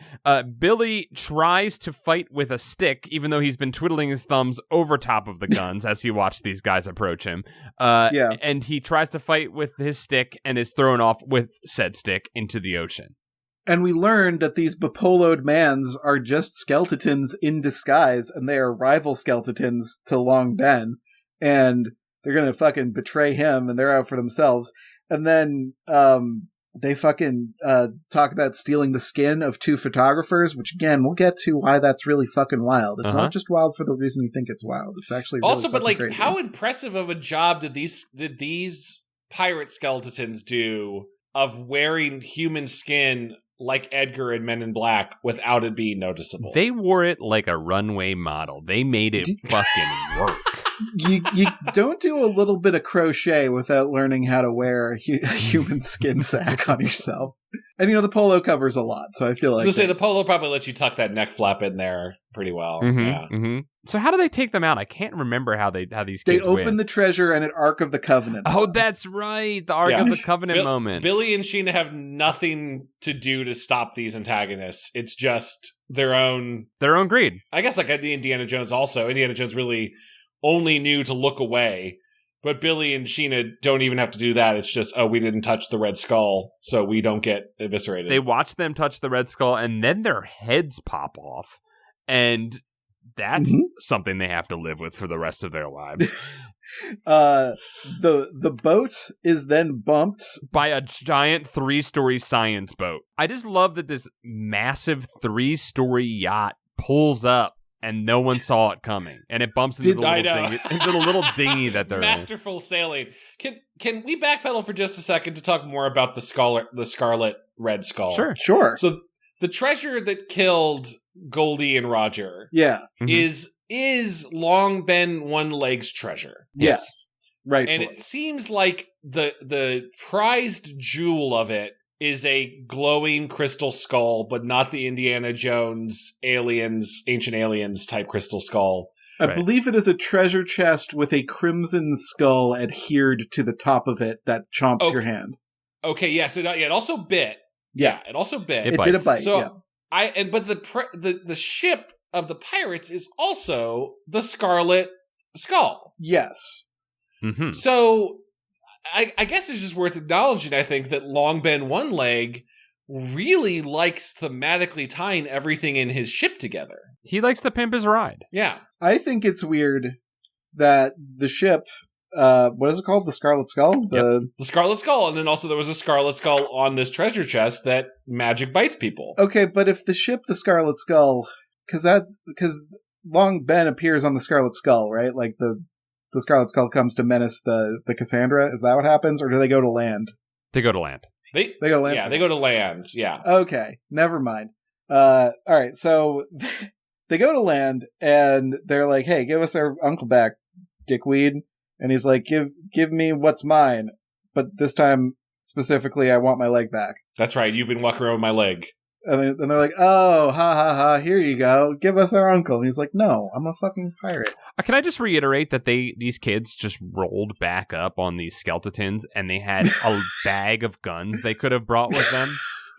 Billy tries to fight with a stick, even though he's been twiddling his thumbs over top of the guns as he watched these guys approach him. And he tries to fight with his stick and is thrown off with said stick into the ocean. And we learned that these bepoloed mans are just skeletons in disguise, and they are rival skeletons to Long Ben, and they're gonna fucking betray him, and they're out for themselves. And then they fucking talk about stealing the skin of two photographers, which again, we'll get to why that's really fucking wild. It's not just wild for the reason you think it's wild. It's actually really also, but like, crazy. How impressive of a job did these pirate skeletons do of wearing human skin like Edgar and Men in Black without it being noticeable? They wore it like a runway model. They made it fucking work. You don't do a little bit of crochet without learning how to wear a human skin sack on yourself. And the polo covers a lot, so I feel like... the polo probably lets you tuck that neck flap in there pretty well. So how do they take them out? I can't remember how these kids They open the treasure and an Ark of the Covenant. Oh, that's right. The Ark of the Covenant moment. Billy and Sheena have nothing to do to stop these antagonists. It's just their own greed. I guess like Indiana Jones also. Indiana Jones really only knew to look away. But Billy and Sheena don't even have to do that. It's just, we didn't touch the Red Skull, so we don't get eviscerated. They watch them touch the Red Skull, and then their heads pop off. And that's something they have to live with for the rest of their lives. The boat is then bumped by a giant 3-story science boat. I just love that this massive 3-story yacht pulls up and no one saw it coming, and it bumps into the little dinghy that they're Masterful sailing. Can we backpedal for just a second to talk more about the Scarlet Red Skull? Sure. So the treasure that killed Goldie and Roger, is Long Ben One Leg's treasure. Yes, right. And it seems like the prized jewel of it is a glowing crystal skull, but not the Indiana Jones ancient aliens type crystal skull. I believe it is a treasure chest with a crimson skull adhered to the top of it that chomps your hand. Okay, yeah. So it also bit. Yeah, it also bit. It did a bite. So but the ship of the pirates is also the Scarlet Skull. Yes. Mm-hmm. So I guess it's just worth acknowledging, I think, that Long Ben One Leg really likes thematically tying everything in his ship together. He likes to pimp his ride. Yeah. I think it's weird that the ship, what is it called? The Scarlet Skull? The Scarlet Skull. And then also there was a Scarlet Skull on this treasure chest that magic bites people. Okay, but if the ship, the Scarlet Skull, because Long Ben appears on the Scarlet Skull, right? Like the Scarlet Skull comes to menace the Cassandra. Is that what happens? Or do they go to land? They go to land. They go to land. Yeah, they go to land. Yeah. Okay, never mind. All right, so they go to land and they're like, "Hey, give us our uncle back, dickweed." And he's like, "Give me what's mine, but this time specifically, I want my leg back." That's right. You've been walking around with my leg. And they're like, "Oh, ha ha ha! Here you go. Give us our uncle." And he's like, "No, I'm a fucking pirate." Can I just reiterate that these kids just rolled back up on these skeletons and they had a bag of guns they could have brought with them?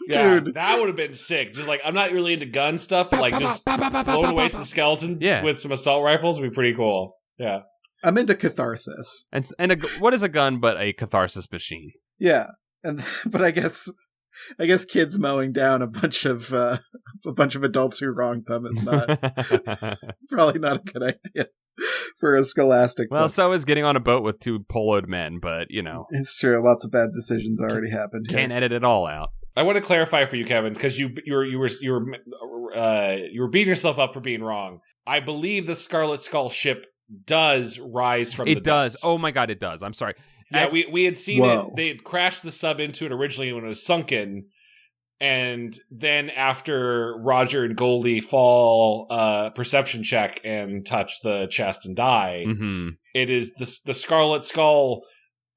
Dude, yeah, that would have been sick. Just like, I'm not really into gun stuff, but like just blowing away some skeletons with some assault rifles would be pretty cool. Yeah, I'm into catharsis. And what is a gun but a catharsis machine? Yeah, but I guess kids mowing down a bunch of adults who wronged them is probably not a good idea for a scholastic book. So is getting on a boat with two poloed men, but it's true. Lots of bad decisions already happened. Can't edit it all out. I want to clarify for you, Kevin, because you were beating yourself up for being wrong. I believe the Scarlet Skull ship does rise from the depths. Oh my god, it does. I'm sorry. Yeah, we had seen it. They had crashed the sub into it originally when it was sunken. And then after Roger and Goldie fall perception check and touch the chest and die, it is the Scarlet Skull,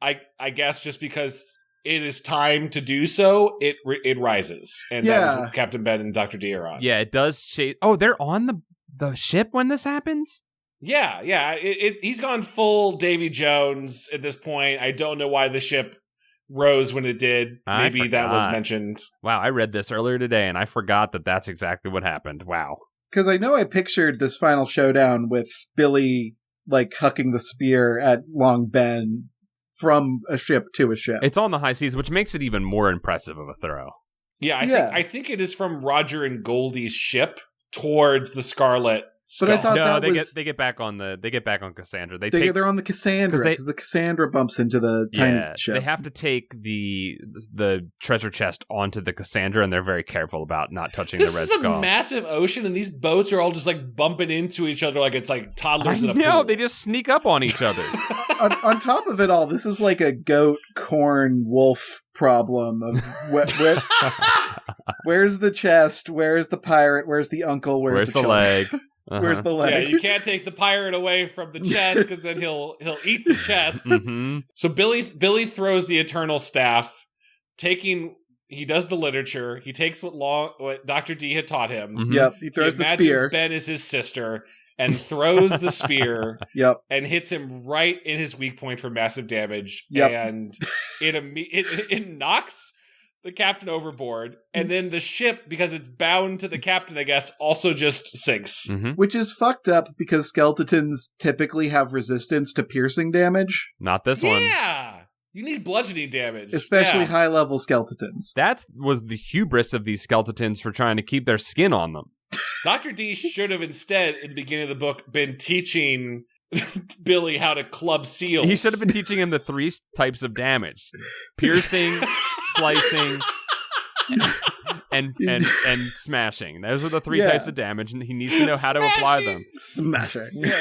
I guess just because it is time to do so, it rises. And that is what Captain Ben and Dr. D are on. Yeah, it does chase. Oh, they're on the ship when this happens? Yeah. He's gone full Davy Jones at this point. I don't know why the ship rose when it did. Maybe that was mentioned. Wow, I read this earlier today, and I forgot that that's exactly what happened. Wow. Because I know I pictured this final showdown with Billy, like, hucking the spear at Long Ben from a ship to a ship. It's on the high seas, which makes it even more impressive of a throw. Yeah, I think it is from Roger and Goldie's ship towards the Scarlet Skull. But I thought they get back on Cassandra. They're on the Cassandra because the Cassandra bumps into the tiny ship. They have to take the treasure chest onto the Cassandra, and they're very careful about not touching the Red Skull. This is a massive ocean, and these boats are all just like bumping into each other like it's like toddlers in a pool. No, they just sneak up on each other. on top of it all, this is like a goat, corn, wolf problem of where's the chest, where's the pirate, where's the uncle, where's the leg. Where's the leg? Yeah, you can't take the pirate away from the chest because then he'll eat the chest. Mm-hmm. So Billy throws the Eternal Staff, he does the literature. He takes what Dr. D had taught him. Mm-hmm. Yep, he throws the spear. Ben is his sister and throws the spear. Yep, and hits him right in his weak point for massive damage. Yep. And it knocks the captain overboard, and then the ship, because it's bound to the captain, I guess, also just sinks. Mm-hmm. Which is fucked up because skeletons typically have resistance to piercing damage. Not this one. Yeah! You need bludgeoning damage. Especially high-level skeletons. That was the hubris of these skeletons for trying to keep their skin on them. Dr. D should have instead, in the beginning of the book, been teaching Billy how to club seals. He should have been teaching him the 3 types of damage. Piercing, slicing, and smashing. Those are the 3 types of damage, and he needs to know how to apply them. Smashing. Yeah.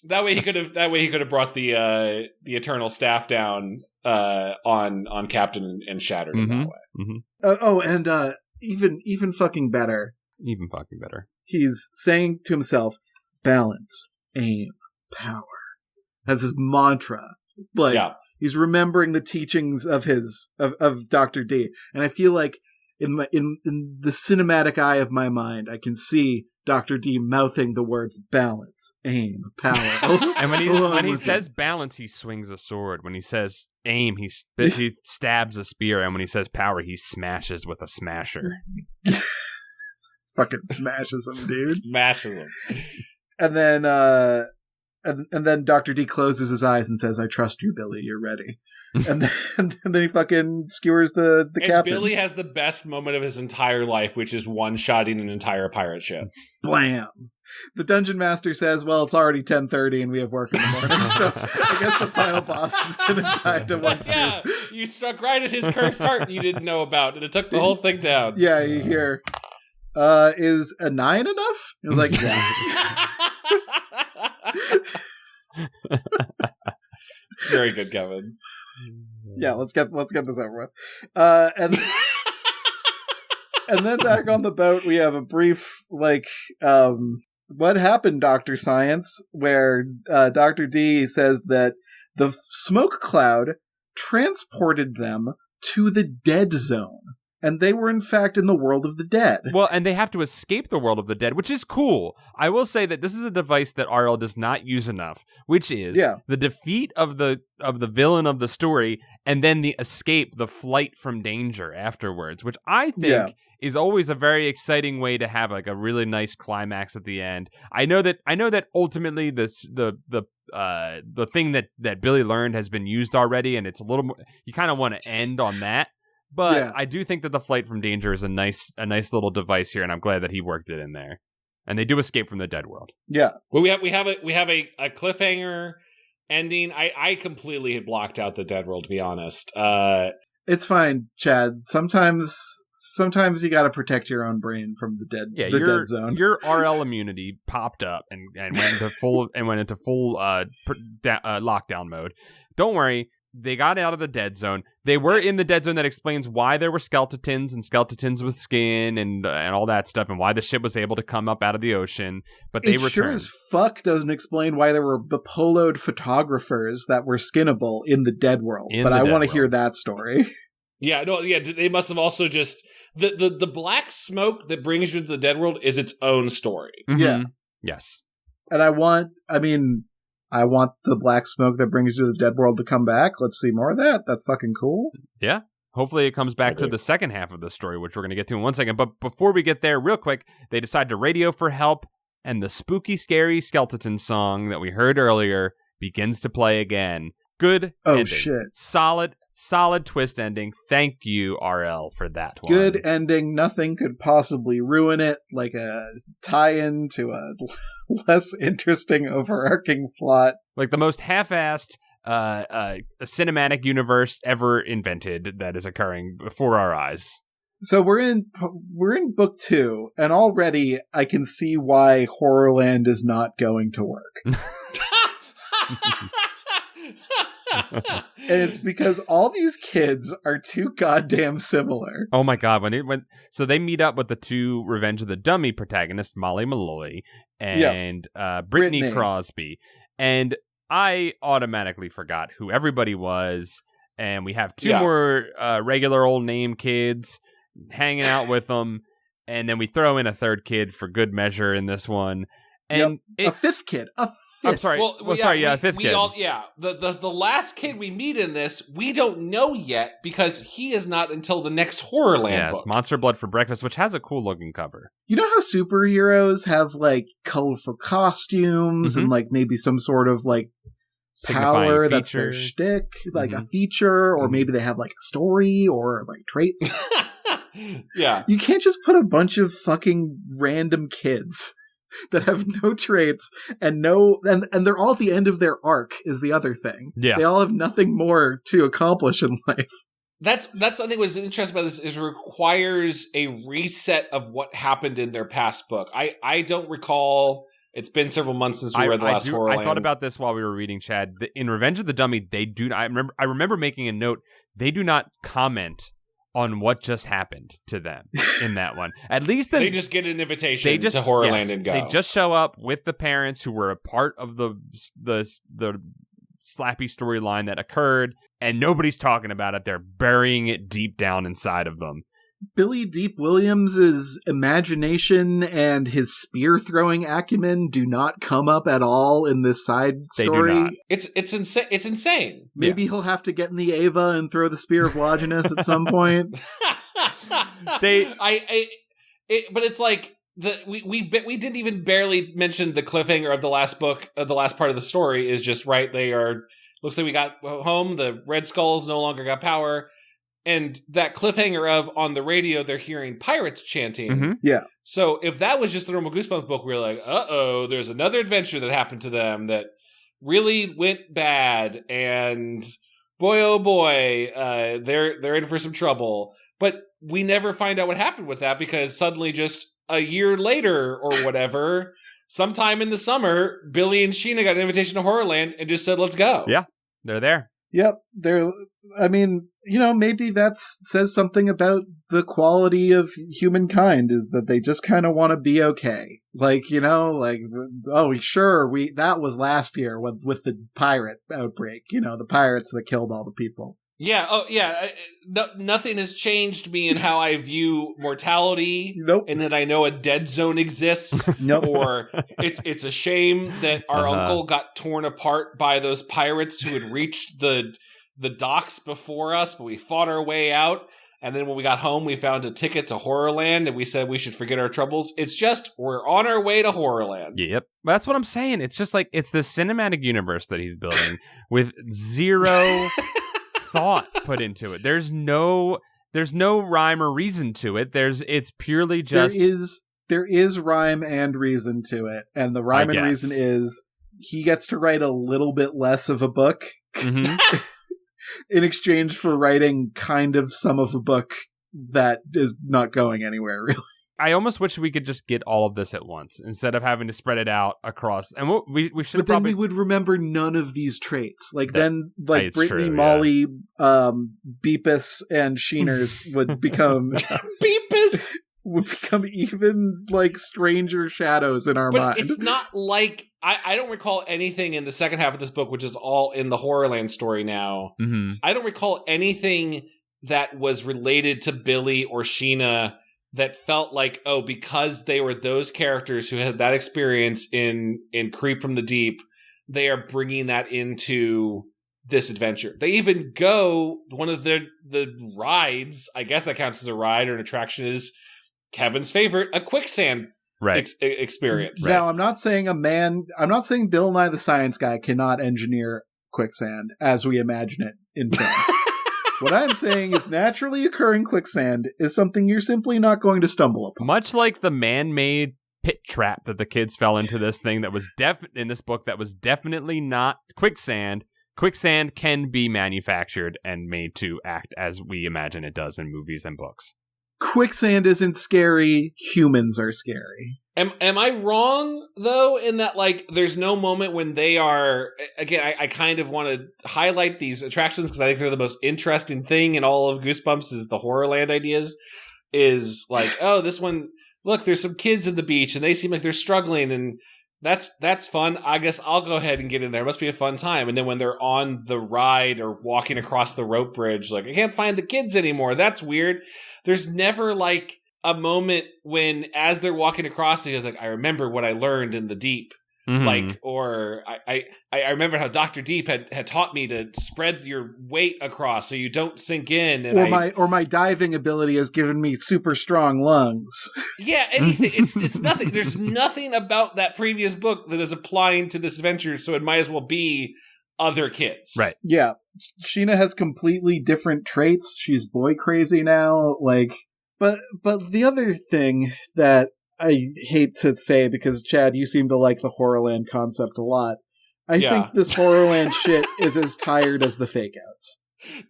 That way he could have brought the Eternal Staff down on Captain and shattered him that way. Mm-hmm. Even fucking better. Even fucking better. He's saying to himself, balance, aim, power. That's his mantra. He's remembering the teachings of of Dr. D. And I feel like in the cinematic eye of my mind, I can see Dr. D mouthing the words balance, aim, power. And when he says balance, he swings a sword. When he says aim, he stabs a spear. And when he says power, he smashes with a smasher. Fucking smashes him, dude. Smashes him. And then and then Dr. D closes his eyes and says, I trust you, Billy, you're ready. and then he fucking skewers the captain. Billy has the best moment of his entire life, which is one-shotting an entire pirate ship. Blam. The dungeon master says, well, it's already 10:30 and we have work in the morning, so I guess the final boss is going to die to one swoop. Yeah, you struck right at his cursed heart you didn't know about, and it took the whole thing down. Yeah, you hear, is a 9 enough? It was like, yeah. It's very good, Kevin. Yeah, let's get this over with. And then back on the boat, we have a brief, what happened, Dr. Science, where Dr. D says that the smoke cloud transported them to the dead zone. And they were, in fact, in the world of the dead. Well, and they have to escape the world of the dead, which is cool. I will say that this is a device that RL does not use enough, which is the defeat of the villain of the story, and then the escape, the flight from danger afterwards, which I think is always a very exciting way to have like a really nice climax at the end. I know that ultimately the thing that Billy learned has been used already, and it's a little more. You kind of want to end on that. But I do think that the flight from danger is a nice little device here, and I'm glad that he worked it in there. And they do escape from the dead world. Yeah. Well, we have a cliffhanger ending. I completely had blocked out the dead world, to be honest. It's fine, Chad. Sometimes you got to protect your own brain from the dead. Yeah, dead zone. Your RL immunity popped up and went into full lockdown mode. Don't worry. They got out of the dead zone. They were in the dead zone. That explains why there were skeletons and skeletons with skin and all that stuff, and why the ship was able to come up out of the ocean. But they returned. Sure as fuck doesn't explain why there were bipoloed photographers that were skinnable in the dead world. But I want to hear that story. Yeah, no, yeah, they must have also just the black smoke that brings you to the dead world is its own story. Mm-hmm. Yeah. Yes. And I want the black smoke that brings you to the dead world to come back. Let's see more of that. That's fucking cool. Yeah. Hopefully it comes back to the second half of the story, which we're going to get to in 1 second. But before we get there, real quick, they decide to radio for help, and the spooky, scary skeleton song that we heard earlier begins to play again. Good ending. Shit. Solid twist ending. Thank you, RL, for that one. Good ending. Nothing could possibly ruin it, like a tie-in to a less interesting overarching plot. Like the most half-assed a cinematic universe ever invented that is occurring before our eyes. So we're in book 2, and already I can see why Horrorland is not going to work. And it's because all these kids are too goddamn similar. Oh my god, so they meet up with the two Revenge of the Dummy protagonists, Molly Malloy and Brittany Crosby. And I automatically forgot who everybody was, and we have two more regular old name kids hanging out with them, and then we throw in a third kid for good measure in this one. And a fifth kid. I'm sorry. A fifth kid. The last kid we meet in this, we don't know yet because he is not until the next Horrorland book. Monster Blood for Breakfast, which has a cool looking cover. You know how superheroes have like colorful costumes and like maybe some sort of like power that's their shtick, like a feature, or maybe they have like a story or like traits. Yeah. You can't just put a bunch of fucking random kids that have no traits and they're all at the end of their arc is the other thing. Yeah. They all have nothing more to accomplish in life. That's I think what's interesting about this is it requires a reset of what happened in their past book. I don't recall. It's been several months since we read the last Horrorland. I thought about this while we were reading, Chad. In Revenge of the Dummy, they do. I remember making a note. They do not comment on what just happened to them in that one. At least they just get an invitation to Horrorland and go. They just show up with the parents who were a part of the Slappy storyline that occurred, and nobody's talking about it. They're burying it deep down inside of them. Billy Deep Williams' imagination and his spear-throwing acumen do not come up at all in this side story. They do not. It's insane. It's insane. Maybe he'll have to get in the Ava and throw the Spear of Longinus at some point. But it's like we didn't even barely mention the cliffhanger of the last book. The last part of the story is just right. Looks like we got home. The Red Skulls no longer got power. And that cliffhanger of on the radio, they're hearing pirates chanting. Mm-hmm. Yeah. So if that was just the normal Goosebumps book, we were like, uh-oh, there's another adventure that happened to them that really went bad. And boy, oh boy, they're in for some trouble. But we never find out what happened with that because suddenly just a year later or whatever, sometime in the summer, Billy and Sheena got an invitation to Horrorland and just said, let's go. Yeah, they're there. Yep. Maybe that says something about the quality of humankind is that they just kind of want to be okay. That was last year with the pirate outbreak, the pirates that killed all the people. Yeah. Oh, yeah. Nothing has changed me in how I view mortality. Nope. And that I know a dead zone exists. Nope. Or it's a shame that our uncle got torn apart by those pirates who had reached the docks before us, but we fought our way out. And then when we got home, we found a ticket to Horrorland, and we said we should forget our troubles. It's just we're on our way to Horrorland. Yep, that's what I'm saying. It's just like it's the cinematic universe that he's building with zero thought put into it. There's no rhyme or reason to it. It's purely just there is rhyme and reason to it, and the rhyme and reason is he gets to write a little bit less of a book in exchange for writing kind of some of a book that is not going anywhere really. I almost wish we could just get all of this at once instead of having to spread it out across. And we should. But then we would remember none of these traits. Brittany, true, Molly, Beepus, and Sheeners would become Beepus would become even like stranger shadows in our mind. But it's not like I don't recall anything in the second half of this book, which is all in the Horrorland story now. Mm-hmm. I don't recall anything that was related to Billy or Sheena that felt like, oh, because they were those characters who had that experience in Creep from the Deep, they are bringing that into this adventure. They even go, one of the rides, I guess that counts as a ride or an attraction, is Kevin's favorite, a quicksand experience. Now, I'm not saying Bill Nye the Science Guy cannot engineer quicksand as we imagine it in films. What I'm saying is naturally occurring quicksand is something you're simply not going to stumble upon. Much like the man-made pit trap that the kids fell into this thing that was in this book that was definitely not quicksand. Quicksand can be manufactured and made to act as we imagine it does in movies and books. Quicksand isn't scary. Humans are scary. Am I wrong, though, in that, like, there's no moment when they are... Again, I kind of want to highlight these attractions because I think they're the most interesting thing in all of Goosebumps is the Horrorland ideas. Is like, oh, this one... Look, there's some kids at the beach and they seem like they're struggling and that's fun. I guess I'll go ahead and get in there. It must be a fun time. And then when they're on the ride or walking across the rope bridge, like, I can't find the kids anymore. That's weird. There's never like a moment when as they're walking across it, he's like, I remember what I learned in the deep. Mm-hmm. Like, or I remember how Dr. Deep had taught me to spread your weight across so you don't sink in. And or my diving ability has given me super strong lungs. Yeah, anything. It's nothing. There's nothing about that previous book that is applying to this adventure, so it might as well be other kids. Right. Yeah. Sheena has completely different traits. She's boy crazy now. Like, but the other thing that I hate to say, because Chad, you seem to like the Horrorland concept a lot. I think this Horrorland shit is as tired as the fake outs.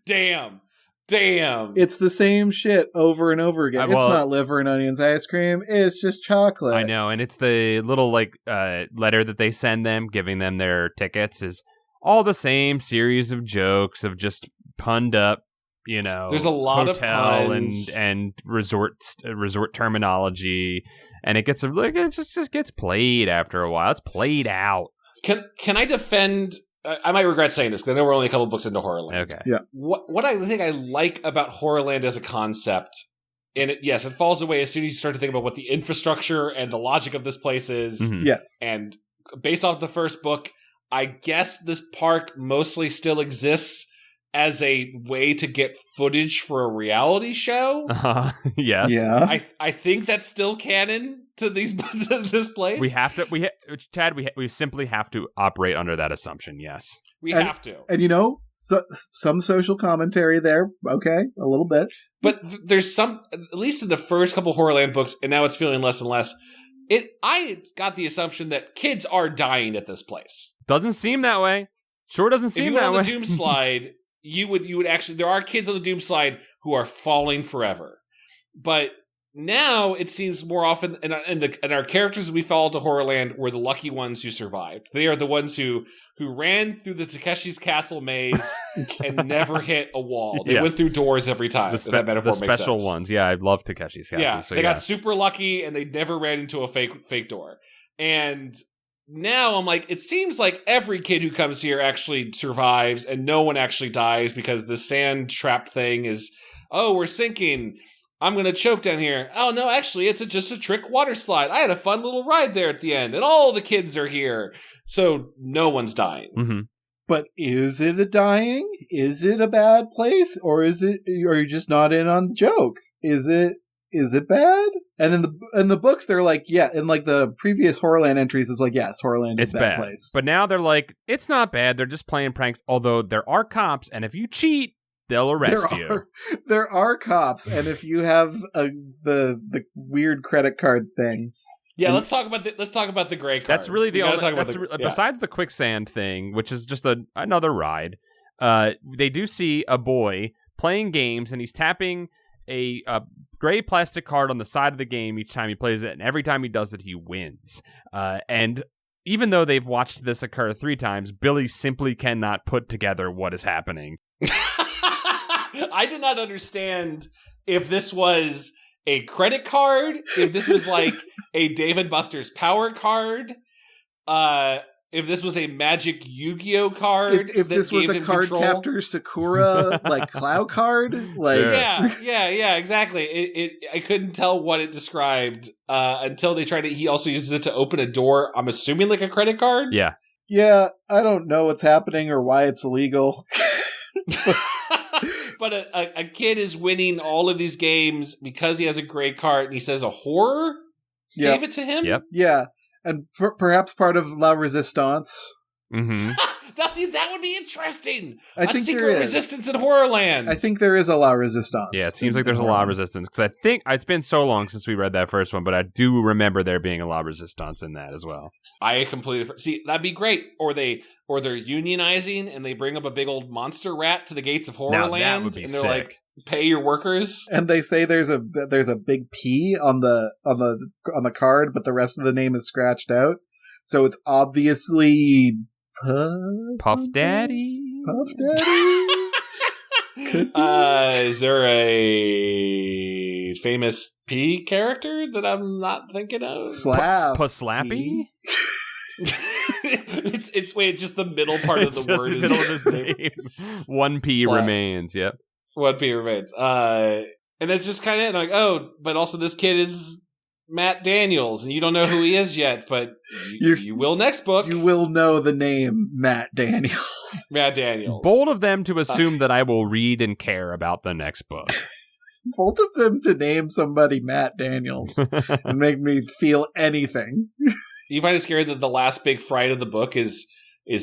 Damn. It's the same shit over and over again. It's not liver and onions ice cream. It's just chocolate. I know. And it's the little letter that they send them, giving them their tickets is all the same series of jokes of just punned up, there's a lot of puns and resort terminology. And it gets it just gets played after a while. It's played out. Can I defend? I might regret saying this because I know we're only a couple books into Horrorland. Okay. Yeah. What I think I like about Horrorland as a concept, and it falls away as soon as you start to think about what the infrastructure and the logic of this place is. Mm-hmm. Yes. And based off the first book, I guess this park mostly still exists as a way to get footage for a reality show. Yes. Yeah. I think that's still canon to this place. We simply have to operate under that assumption. Yes. We have to. And some social commentary there. Okay. A little bit. But there's some, at least in the first couple Horrorland books, and now it's feeling less and less. I got the assumption that kids are dying at this place. Doesn't seem that way. Sure doesn't seem that way. If you went on the Doom slide, you would actually, there are kids on the Doom slide who are falling forever. But now it seems more often, and our characters we follow to Horrorland were the lucky ones who survived. They are the ones who ran through the Takeshi's Castle maze and never hit a wall. They went through doors every time. That metaphor makes sense. The special ones. Yeah, I love Takeshi's Castle. Yeah, they got super lucky and they never ran into a fake door. And now I'm like, it seems like every kid who comes here actually survives and no one actually dies because the sand trap thing is, oh, we're sinking. I'm going to choke down here. Oh, no, actually, it's just a trick water slide. I had a fun little ride there at the end and all the kids are here. So no one's dying. Mm-hmm. But is it a dying? Is it a bad place? Or are you just not in on the joke? Is it bad? And in the books, they're like, yeah. In like the previous Horrorland entries, it's like, yes, Horrorland is a bad place. But now they're like, it's not bad. They're just playing pranks. Although there are cops, and if you cheat, they'll arrest you. There are cops, and if you have the weird credit card thing. Yeah, let's talk about the gray card. That's really the only. Besides the quicksand thing, which is just another ride. They do see a boy playing games, and he's tapping a gray plastic card on the side of the game each time he plays it, and every time he does it, he wins. And even though they've watched this occur 3 times, Billy simply cannot put together what is happening. I did not understand if this was a credit card, if this was like a Dave & Buster's power card. if this was a magic Yu-Gi-Oh card. If this was a card captor Sakura like Clow card, like yeah, exactly. I couldn't tell what it described until they tried it. He also uses it to open a door. I'm assuming like a credit card. Yeah, I don't know what's happening or why it's illegal. But a kid is winning all of these games because he has a great card, and he says a horror gave it to him. Yeah, and perhaps part of La Resistance. Mm-hmm. That would be interesting. I think secret there is resistance in Horrorland. I think there is a La Resistance. Yeah, it seems like there's a La Resistance because I think it's been so long since we read that first one, but I do remember there being a La Resistance in that as well. I completely see that'd be great. Or they're unionizing and they bring up a big old monster rat to the gates of Horrorland, that would be and they're sick. like, "Pay your workers." And they say there's a big P on the card, but the rest of the name is scratched out, so it's obviously Puff Daddy. Is there a famous P character that I'm not thinking of? Slap. Puslappy? It's just the middle part of the word. The middle of his name. One P Slap. remains. Yep. One P remains. And that's just kind of like, oh, but also this kid is Matt Daniels, and you don't know who he is yet, but you will next book. You will know the name Matt Daniels. Matt Daniels. Bold of them to assume that I will read and care about the next book. Both of them to name somebody Matt Daniels and make me feel anything. You find it scary that the last big fright of the book is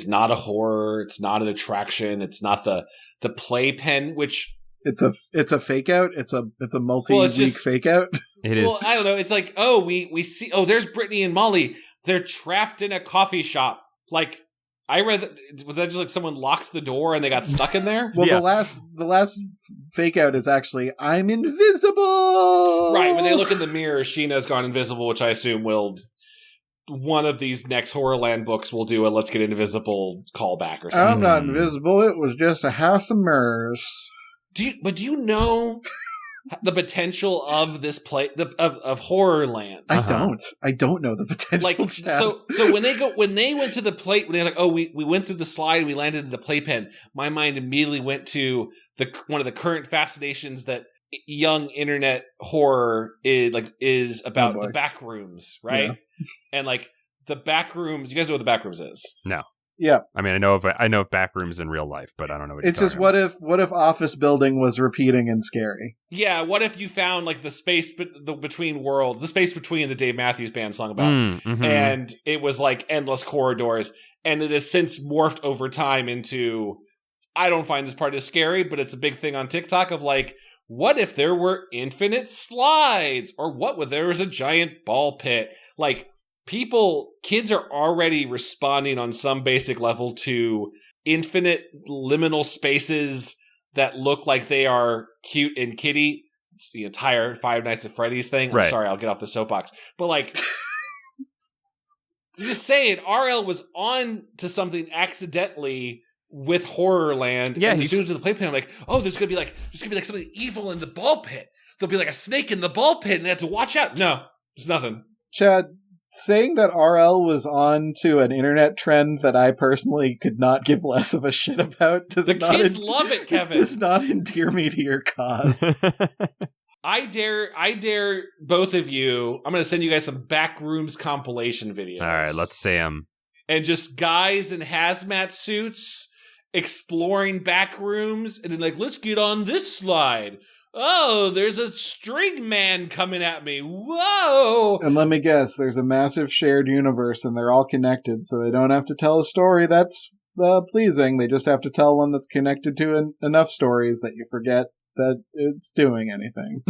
not a horror. It's not an attraction. It's not the playpen, which it's a fake out. It's a multi-week fake out. It is. Well, I don't know. It's like, oh, we see. Oh, there's Brittany and Molly. They're trapped in a coffee shop. Like, I read that. Was that just like someone locked the door and they got stuck in there? Well, the last fake out is actually I'm invisible. Right. When they look in the mirror, Sheena's gone invisible, which I assume will. One of these next Horrorland books will do a Let's Get Invisible callback or something. I'm not invisible. It was just a house of mirrors. Do you know the potential of this play of Horrorland? I don't know the potential. Like, so when they went to the plate, when they're like, oh, we went through the slide and we landed in the playpen, my mind immediately went to one of the current fascinations that young internet horror is about the back rooms, right? Yeah. And like the back rooms, you guys know what the back rooms is? No. Yeah. I mean, I know of back rooms in real life, but I don't know what it's just what if Office Building was repeating and scary? Yeah, what if you found like the space between worlds, the space between the Dave Matthews Band song about, and it was like endless corridors, and it has since morphed over time into, I don't find this part as scary, but it's a big thing on TikTok of like, what if there were infinite slides? Or what if there was a giant ball pit? Like, kids are already responding on some basic level to infinite liminal spaces that look like they are cute and kitty. It's the entire Five Nights at Freddy's thing. Right. I'm sorry, I'll get off the soapbox. But like, just saying, RL was on to something accidentally with Horrorland. Yeah, and as soon as to the playpen, I'm like, oh, there's gonna be like something evil in the ball pit. There'll be like a snake in the ball pit, and they have to watch out. No, there's nothing. Chad, saying that RL was on to an internet trend that I personally could not give less of a shit about kids love it, Kevin. It does not endear me to your cause. I dare both of you. I'm going to send you guys some Backrooms compilation videos. All right, let's see them. And just guys in hazmat suits exploring back rooms, and then like, let's get on this slide. Oh, there's a string man coming at me. Whoa! And let me guess, there's a massive shared universe, and they're all connected, so they don't have to tell a story that's pleasing. They just have to tell one that's connected to enough stories that you forget that it's doing anything.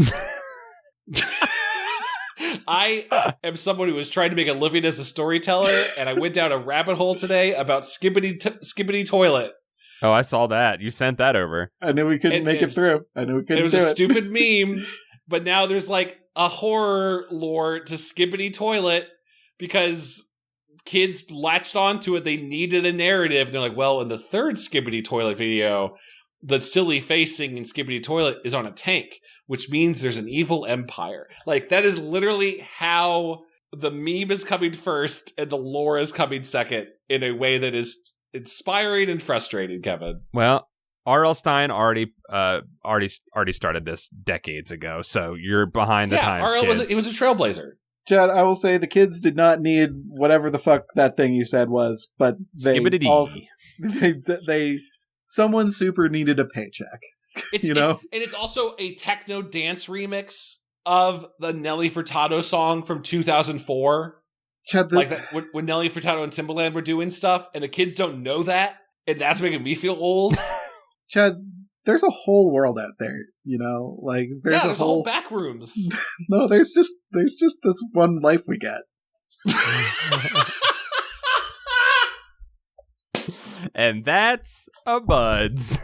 I am someone who was trying to make a living as a storyteller, and I went down a rabbit hole today about Skibbity Toilet. Oh, I saw that. You sent that over. I knew we couldn't make it through. I knew we couldn't do it. It was a stupid meme, but now there's like a horror lore to Skibbity Toilet because kids latched onto it. They needed a narrative. And they're like, well, in the third Skibbity Toilet video, the silly face singing Skibbity Toilet is on a tank, which means there's an evil empire. Like, that is literally how the meme is coming first and the lore is coming second. in a way that is inspiring and frustrating, Kevin. Well, R.L. Stine already started this decades ago, so you're behind the times. R.L. was a trailblazer. Chad, I will say the kids did not need whatever the fuck that thing you said was, but they also, they someone super needed a paycheck. And it's also a techno dance remix of the Nelly Furtado song from 2004. Chad, like that when Nelly Furtado and Timbaland were doing stuff, and the kids don't know that, and that's making me feel old. Chad, there's a whole world out there, like there's a whole back rooms. No, there's just this one life we get. And that's a buds.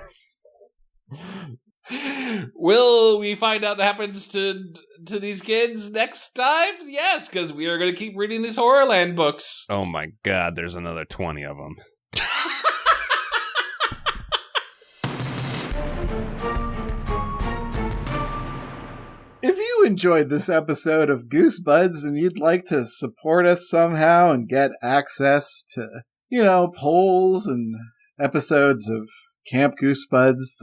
Will we find out what happens to these kids next time? Yes, because we are going to keep reading these Horrorland books. Oh my god, there's another 20 of them. If you enjoyed this episode of Goosebuds and you'd like to support us somehow and get access to, polls and episodes of Camp Goosebuds,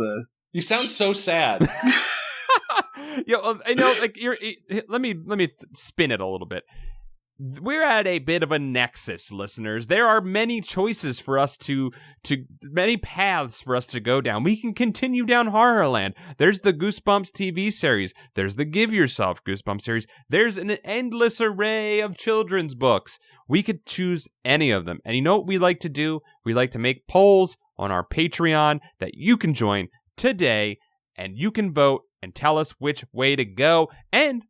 You sound so sad. Let me spin it a little bit. We're at a bit of a nexus, listeners. There are many choices for us to many paths for us to go down. We can continue down Horrorland. There's the Goosebumps TV series. There's the Give Yourself Goosebumps series. There's an endless array of children's books. We could choose any of them. And you know what we like to do? We like to make polls on our Patreon that you can join today, and you can vote and tell us which way to go. And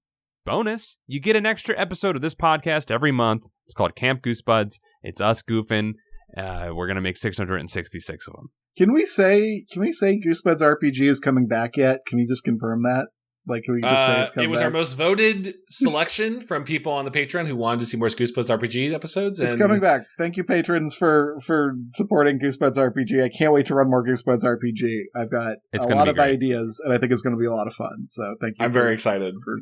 bonus, you get an extra episode of this podcast every month. It's called Camp Goosebuds. It's us goofing. We're gonna make 666 of them. Can we say Goosebuds RPG is coming back yet? Can we just confirm that? Like, can we just say it's coming back? It was our most voted selection from people on the Patreon who wanted to see more Goosebuds RPG episodes. It's coming back. Thank you, patrons, for supporting Goosebuds RPG. I can't wait to run more Goosebuds RPG. I've got a lot of ideas, and I think it's going to be a lot of fun. So thank you. I'm very excited for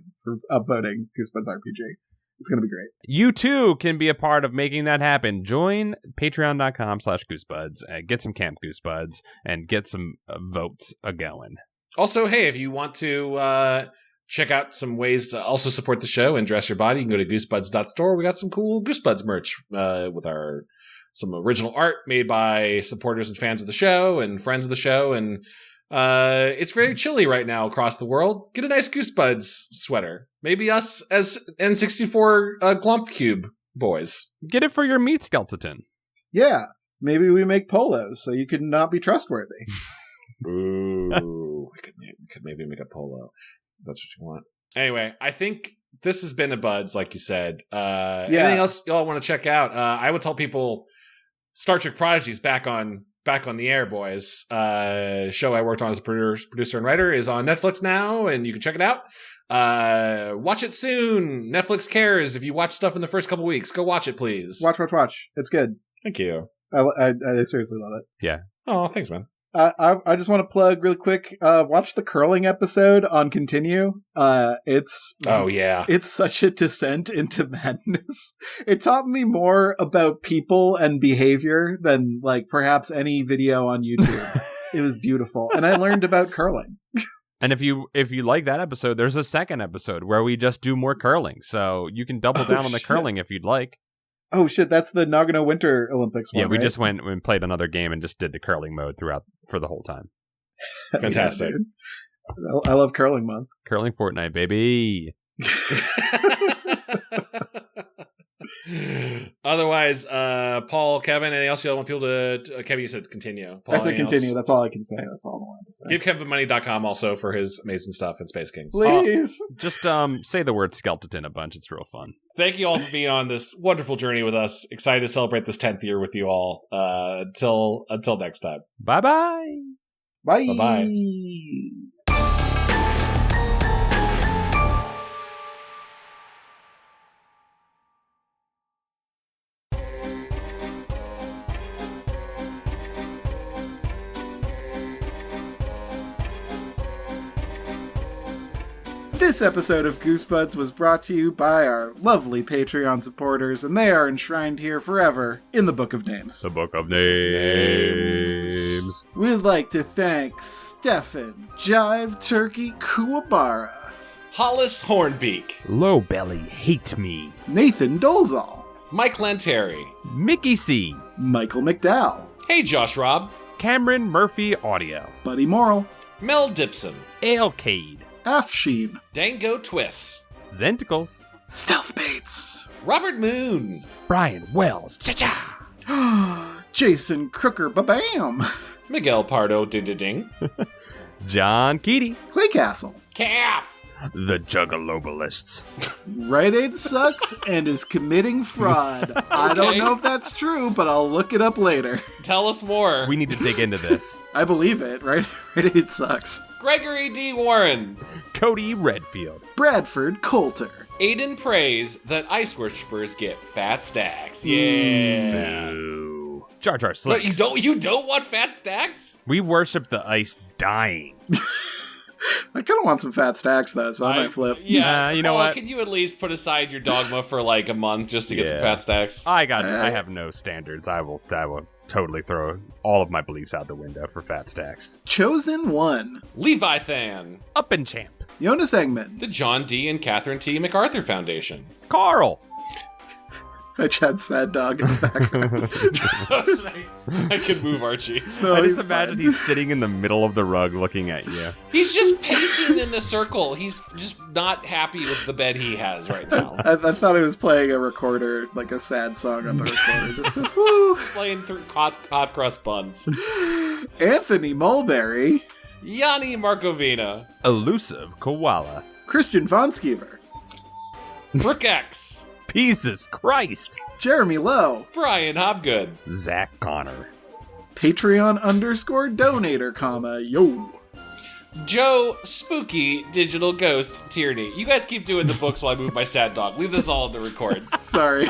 upvoting Goosebuds RPG. It's going to be great. You too can be a part of making that happen. Join patreon.com/goosebuds and get some Camp Goosebuds and get some votes a-going. Also, hey, if you want to check out some ways to also support the show and dress your body, you can go to goosebuds.store. We got some cool Goosebuds merch with some original art made by supporters and fans of the show and friends of the show. And it's very chilly right now across the world. Get a nice Goosebuds sweater. Maybe us as N64 Glump Cube boys. Get it for your meat skeleton. Yeah. Maybe we make polos so you can not be trustworthy. Ooh, we could maybe make a polo. That's what you want. Anyway, I think this has been a buds, like you said. Anything else y'all want to check out? I would tell people Star Trek Prodigy is back on the air, boys. Show I worked on as a producer and writer is on Netflix now, and you can check it out. Watch it soon. Netflix cares if you watch stuff in the first couple weeks. Go watch it, please. Watch. It's good. Thank you. I seriously love it. Yeah. Oh, thanks, man. I just want to plug really quick. Watch the curling episode on Continue. It's such a descent into madness. It taught me more about people and behavior than perhaps any video on YouTube. It was beautiful, and I learned about curling. And if you like that episode, there's a second episode where we just do more curling, so you can double down on the curling if you'd like. Oh shit, that's the Nagano Winter Olympics one. Yeah, we right? just went and played another game and just did the curling mode for the whole time. Fantastic. Yeah, I love curling month. Curling Fortnite, baby. Otherwise, Paul, Kevin, anything else you want people to Kevin, you said continue. Paul, I said continue. Else? That's all I can say. That's all I wanted to say. Give KevinMoney.com also for his amazing stuff in Space Kings. Please. Just say the word skeleton a bunch. It's real fun. Thank you all for being on this wonderful journey with us. Excited to celebrate this 10th year with you all. Until next time. Bye-bye. Bye. Bye-bye. This episode of Goosebuds was brought to you by our lovely Patreon supporters, and they are enshrined here forever in the Book of Names. The Book of Names. We'd like to thank Stefan Jive Turkey Kuwabara, Hollis Hornbeak, Low Belly Hate Me, Nathan Dolezal, Mike Lanteri, Mickey C, Michael McDowell, Hey Josh Robb, Cameron Murphy Audio, Buddy Morrill, Mel Dipson, Ailcade, Afsheen, Dango Twists, Zenticles, Stealth Bates, Robert Moon, Brian Wells, Cha-cha, Jason Crooker Babam, Miguel Pardo Ding, John Keaty, Clay Castle, Calf, The Juggalobalists, Rite Aid sucks and is committing fraud. I don't know if that's true, but I'll look it up later. Tell us more. We need to dig into this. I believe it, right? Rite Aid sucks. Gregory D. Warren, Cody Redfield, Bradford Coulter, Aiden prays that ice worshippers get fat stacks. Yeah. Boo. Jar Jar But Slicks. you don't want fat stacks? We worship the ice dying. I kind of want some fat stacks, though, so I might flip. Yeah, you know Paul, what? Can you at least put aside your dogma for like a month just to get some Yeah. fat stacks? I have no standards. I will totally throw all of my beliefs out the window for fat stacks. Chosen One, Leviathan, Up and Champ, Jonas Engman, the John D. and Catherine T. MacArthur Foundation. Carl. I Chad Sad Dog in the background. I can move Archie. No, I just he's imagine fine. he's sitting in the middle of the rug looking at you. He's just pacing in the circle. He's just not happy with the bed he has right now. I thought I was playing a recorder, like a sad song on the recorder. Just woo. Playing through hot crust buns. Anthony Mulberry, Yanni Markovina, Elusive Koala. Christian Von Skeever, Brooke X, Jesus Christ. Jeremy Lowe, Brian Hobgood, Zach Connor. Patreon _donator, comma, yo. Joe Spooky Digital Ghost Tierney. You guys keep doing the books while I move my sad dog. Leave this all in the record. Sorry.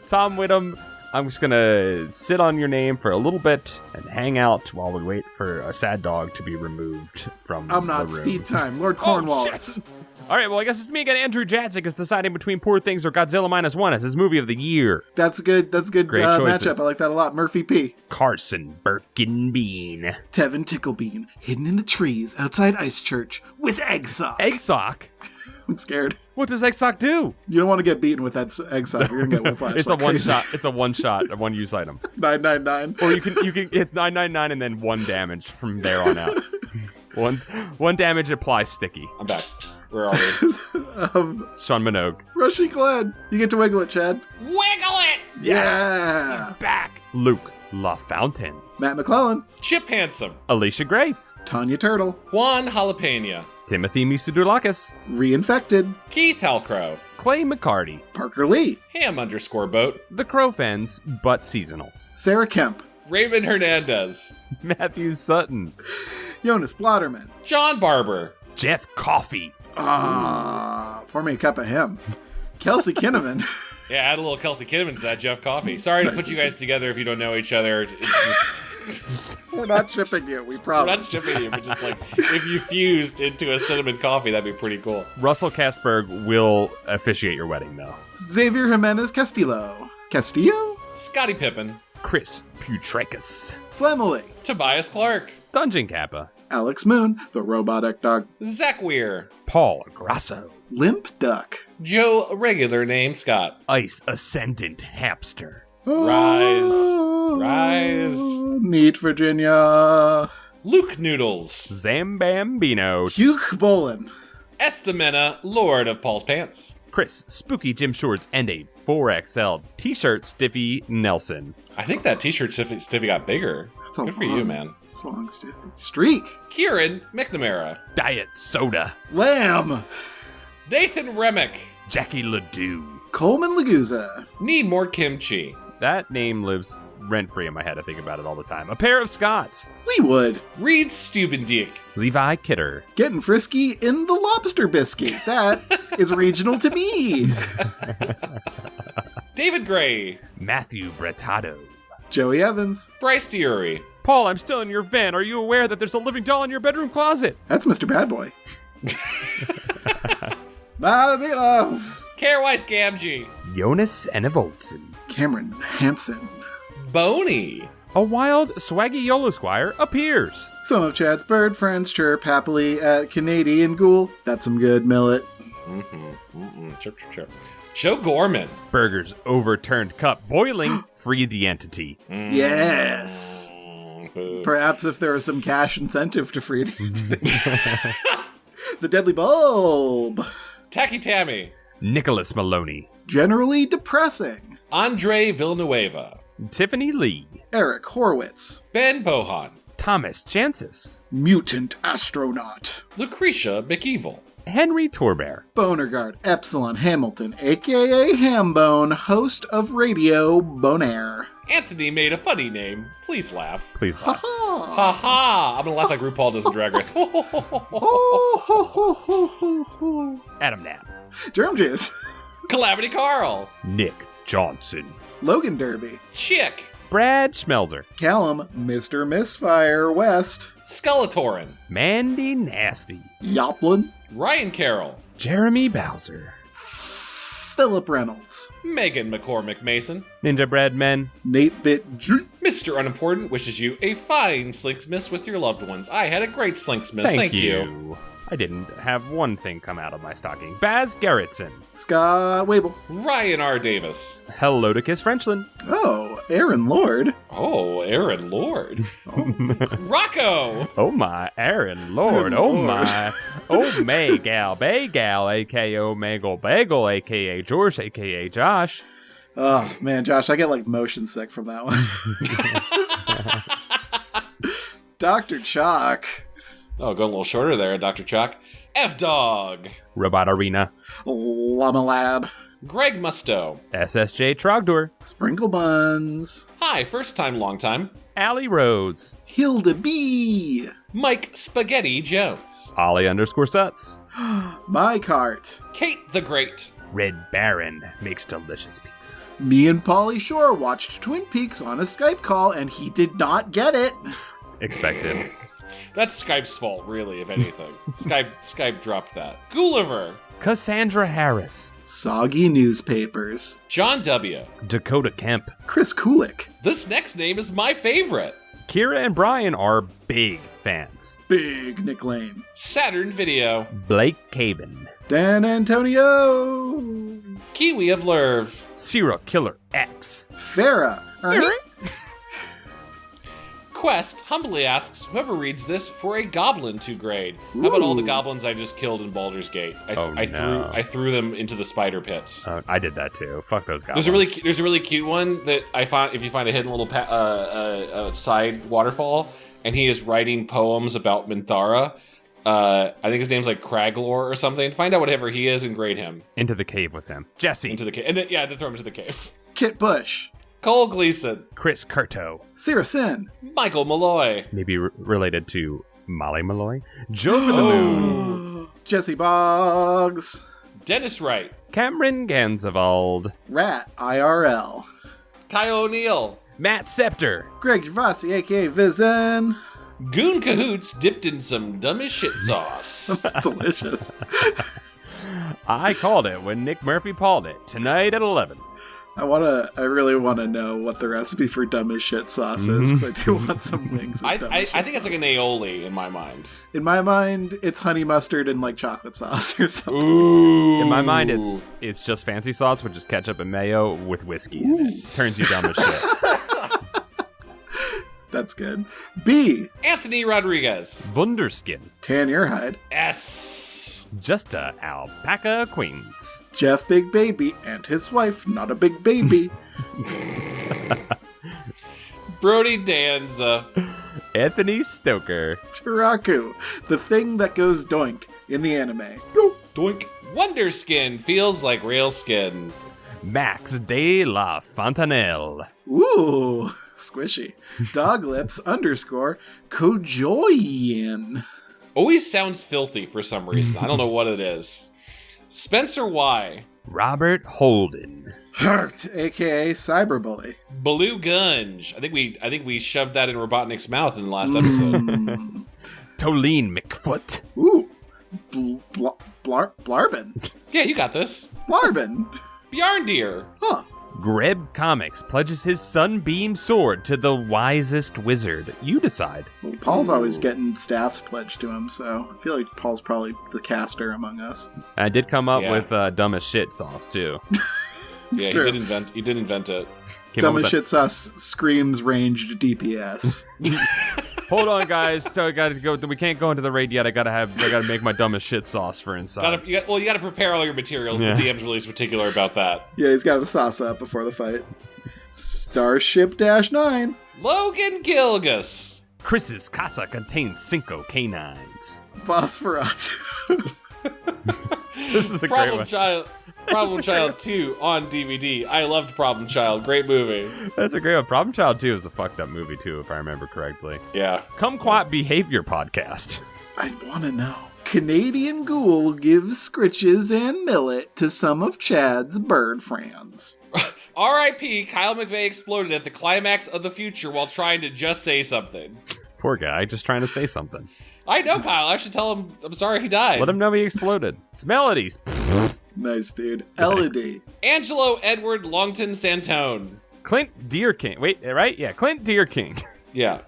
Tom Whittam, I'm just going to sit on your name for a little bit and hang out while we wait for a sad dog to be removed from I'm not the room. speed time. Lord Oh, Cornwallis. shit. All right, well, I guess it's me again. Andrew Jadzik is deciding between Poor Things or Godzilla -1 as his movie of the year. That's good. That's good Great choices. matchup. I like that a lot. Murphy P. Carson Birkenbean. Tevin Ticklebean, hidden in the trees outside Ice Church with egg sock. Egg Sock? I'm scared. What does Egg Sock do? You don't want to get beaten with that egg sock. You're gonna get whiplash. It's like a one crazy. shot. It's a one shot, a one use item. 999. Or you can it's 999 and then 1 damage from there on out. one damage applies sticky. I'm back. Where are we? Sean Minogue. Rushy Glenn. You get to wiggle it, Chad. Wiggle it! Yeah. Back. Luke LaFountain. Matt McClellan. Chip Handsome, Alicia Grafe. Tanya Turtle. Juan Jalapena, Timothy Misudulakis. Reinfected. Keith Halcrow, Clay McCarty. Parker Lee. Ham_boat, The Crow Fans, but seasonal. Sarah Kemp. Raymond Hernandez, Matthew Sutton. Jonas Blotterman. John Barber, Jeff Coffey. Pour me a cup of him. Kelsey Kinnaman. Yeah, add a little Kelsey Kinnaman to that Jeff Coffey. Sorry to put you guys together if you don't know each other. It's just, We're not shipping you, we we're promise. not shipping you, but just like if you fused into a cinnamon coffee, that'd be pretty cool. Russell Kasberg will officiate your wedding, though. Xavier Jimenez Castillo. Castillo? Scottie Pippen, Chris Putrekas. Flemily. Tobias Clark, Dungeon Kappa. Alex Moon. The Robotic Dog. Zach Weir, Paul Grasso. Limp Duck. Joe Regular Name Scott, Ice Ascendant Hamster. Rise. Meet Virginia. Luke Noodles, Zambambino. Hugh Bolin. Estamena, Lord of Paul's Pants. Chris Spooky Jim Shorts and a 4XL T-shirt Stiffy Nelson. I think that t-shirt Stiffy got bigger. That's a Good for long- you, man. It's a long streak. Kieran McNamara, Diet Soda. Lamb. Nathan Remick, Jackie Ledoux. Coleman Laguza. Need More Kimchi, That name lives rent-free in my head. I think about it all the time. A pair of Scots. Lee Wood. Reed Steubendiek, Levi Kidder. Getting frisky in the lobster biscuit. That is regional to me. David Gray, Matthew Brettado. Joey Evans. Bryce Diuri, Paul, I'm still in your van. Are you aware that there's a living doll in your bedroom closet? That's Mr. Bad Boy. Milo. Carewice Gamgee. Jonas Enevoldsen. Cameron Hansen. Boney. A wild, swaggy YOLO Squire appears. Some of Chad's bird friends chirp happily at Canadian Ghoul. That's some good millet. Chirp, chirp, chirp. Joe Gorman. Burger's overturned cup boiling. Free the entity. Yes. Perhaps if there was some cash incentive to free the entity. The Deadly Bulb. Tacky Tammy. Nicholas Maloney. Generally depressing. Andre Villanueva. Tiffany Lee. Eric Horwitz. Ben Bohan. Thomas Chances. Mutant Astronaut. Lucretia McEvil. Henry Torbear. Bonerguard Epsilon Hamilton, aka Hambone, host of Radio Bonaire. Anthony made a funny name. Please laugh. Please laugh. Ha ha! I'm gonna laugh like RuPaul does in Drag Race. Adam Knapp. Germ Juice. Calamity Carl. Nick Johnson. Logan Derby. Chick. Brad Schmelzer. Callum, Mr. Misfire West. Skullatorin. Mandy Nasty. Yoplin. Ryan Carroll. Jeremy Bowser. Philip Reynolds. Megan McCormick Mason. Ninja Bread Men. Nate Bit G. Mr. Unimportant wishes you a fine Slinksmas with your loved ones. I had a great Slinksmas. Thank you. I didn't have one thing come out of my stocking. Baz Gerritsen. Scott Wable. Ryan R. Davis. Hellodicus Frenchland. Oh, Aaron Lord. Oh, Aaron Lord. Rocco. Oh my, Aaron Lord. Oh my. Oh May Gal, Bay Gal, aka Omegle Bagel, aka George, aka Josh. Oh man, Josh, I get like motion sick from that one. Dr. Chalk. Oh, going a little shorter there, Dr. Chuck. F-Dog. Robot Arena. Llama Lad. Greg Musto. SSJ Trogdor. Sprinkle Buns. Hi, first time, long time. Allie Rhodes. Hilda B. Mike Spaghetti Jones. Ollie _Suts. My Cart. Kate the Great. Red Baron makes delicious pizza. Me and Pauly Shore watched Twin Peaks on a Skype call and he did not get it. Expected. That's Skype's fault, really, if anything. Skype dropped that. Gulliver. Cassandra Harris. Soggy Newspapers. John W. Dakota Kemp. Chris Kulik. This next name is my favorite. Kira and Brian are big fans. Big Nick Lane. Saturn Video. Blake Cabin. Dan Antonio. Kiwi of Lerv. Serial Killer X. Farah. Ernie. Quest humbly asks whoever reads this for a goblin to grade. How about all the goblins I just killed in Baldur's Gate? I threw them into the spider pits. I did that too. Fuck those goblins. There's a really cute one that I found. If you find a hidden little side waterfall, and he is writing poems about Minthara. I think his name's like Craglor or something. Find out whatever he is and grade him. Into the cave with him. Jesse. Into the cave, and then throw him into the cave. Kit Bush. Cole Gleason. Chris Curto. Sarah Sin. Michael Malloy. Maybe related to Molly Malloy. Joe for the Moon. Jesse Boggs. Dennis Wright. Cameron Ganzevald. Rat IRL. Kai O'Neill. Matt Scepter. Greg Gervasi, aka Vizen. Goon Cahoots dipped in some dumb as shit sauce. Delicious. I called it when Nick Murphy called it. Tonight at 11. I really want to know what the recipe for dumb as shit sauce is, because I do want some wings. I think it's like an aioli in my mind. In my mind, it's honey mustard and like chocolate sauce or something. Ooh. In my mind, it's just fancy sauce with just ketchup and mayo with whiskey in it. Turns you dumb as shit. That's good. B. Anthony Rodriguez. Wunderskin. Tan your hide. S. Just a alpaca queens. Jeff Big Baby and his wife, not a big baby. Brody Danza. Anthony Stoker. Taraku, the thing that goes doink in the anime. Doink. Wonderskin feels like real skin. Max de la Fontanelle. Ooh, squishy. Dog lips _ Kojoyin. Always sounds filthy for some reason. I don't know what it is. Spencer Y. Robert Holden. Hurt, aka Cyberbully. Blue Gunge. I think we shoved that in Robotnik's mouth in the last episode. Tolene McFoot. Ooh, Blarbin. Yeah, you got this. Marvin. Bjarndir. Huh. Greb Comics pledges his Sunbeam sword to the wisest wizard. You decide. Well, Paul's always getting staffs pledged to him, so I feel like Paul's probably the caster among us. I did come up Yeah. with dumb as shit sauce, too. Yeah, true. he did invent it. Came up Dumb with as shit sauce screams ranged DPS. Hold on, guys. So I gotta go. We can't go into the raid yet. I gotta make my dumb as shit sauce for inside. You got to prepare all your materials. Yeah. The DM's really particular about that. Yeah, he's got to sauce up before the fight. Starship-9. Logan Gilgus. Chris's casa contains 5 canines. Phosphoratu. This is a great one. Problem Child 2 on DVD. I loved Problem Child. Great movie. That's a great one. Problem Child 2 is a fucked up movie, too, if I remember correctly. Yeah. Kumquat Behavior Podcast. I want to know. Canadian Ghoul gives scritches and millet to some of Chad's bird friends. R.I.P. Kyle McVeigh exploded at the climax of the future while trying to just say something. Poor guy, just trying to say something. I know, Kyle. I should tell him I'm sorry he died. Let him know he exploded. It's melodies. Nice, dude. Elodie. Angelo Edward Longton Santone. Clint Deerking. Wait, right? Yeah, Clint Deerking. Yeah.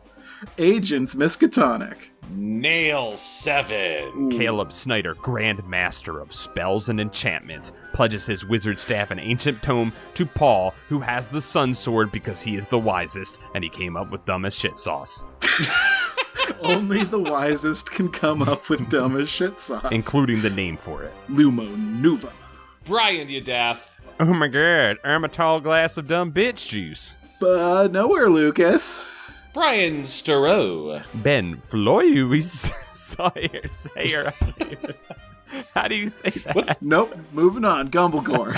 Agents Miskatonic. Nail 7. Caleb Snyder, Grand Master of Spells and Enchantments, pledges his wizard staff and ancient tome to Paul, who has the Sun Sword because he is the wisest, and he came up with dumb as shit sauce. Only the wisest can come up with dumb as shit sauce. Including the name for it. Lumo Nuva. Brian Yadath. Oh my god, I'm a tall glass of dumb bitch juice. Nowhere, Lucas. Brian Sterow. Ben Floyus Sayer. How do you say that? Nope. Moving on. Gumblegore.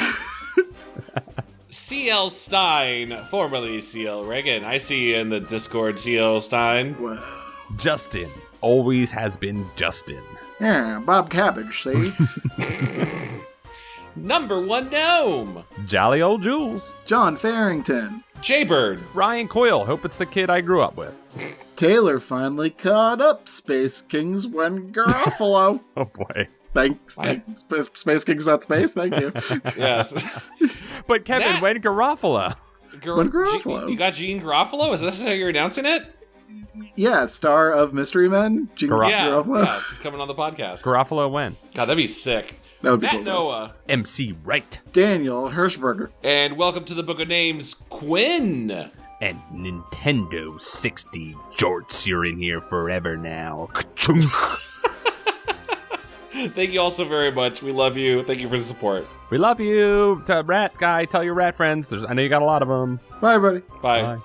CL Stine, formerly CL Reagan. I see you in the Discord, CL Stine. Wow. Justin always has been Justin. Yeah, Bob Cabbage, see? Number 1 Gnome. Jolly old Jules. John Farrington. Jaybird. Ryan Coyle. Hope it's the kid I grew up with. Taylor finally caught up. Space Kings when Garofalo. Oh boy. Thanks. Space Kings not space. Thank you. Yes. But Kevin, when Garofalo? When Garofalo. You got Gene Garofalo? Is this how you're announcing it? Yeah, star of Mystery Men. Gene Garofalo. Yeah, she's coming on the podcast. Garofalo when? God, that'd be sick. That would be Matt cool. Noah. MC Wright. Daniel Hirschberger. And welcome to the Book of Names, Quinn. And Nintendo 60 jorts, you're in here forever now. Ka-chunk. Thank you all so very much. We love you. Thank you for the support. We love you. Rat guy, tell your rat friends. I know you got a lot of them. Bye, buddy. Bye. Bye.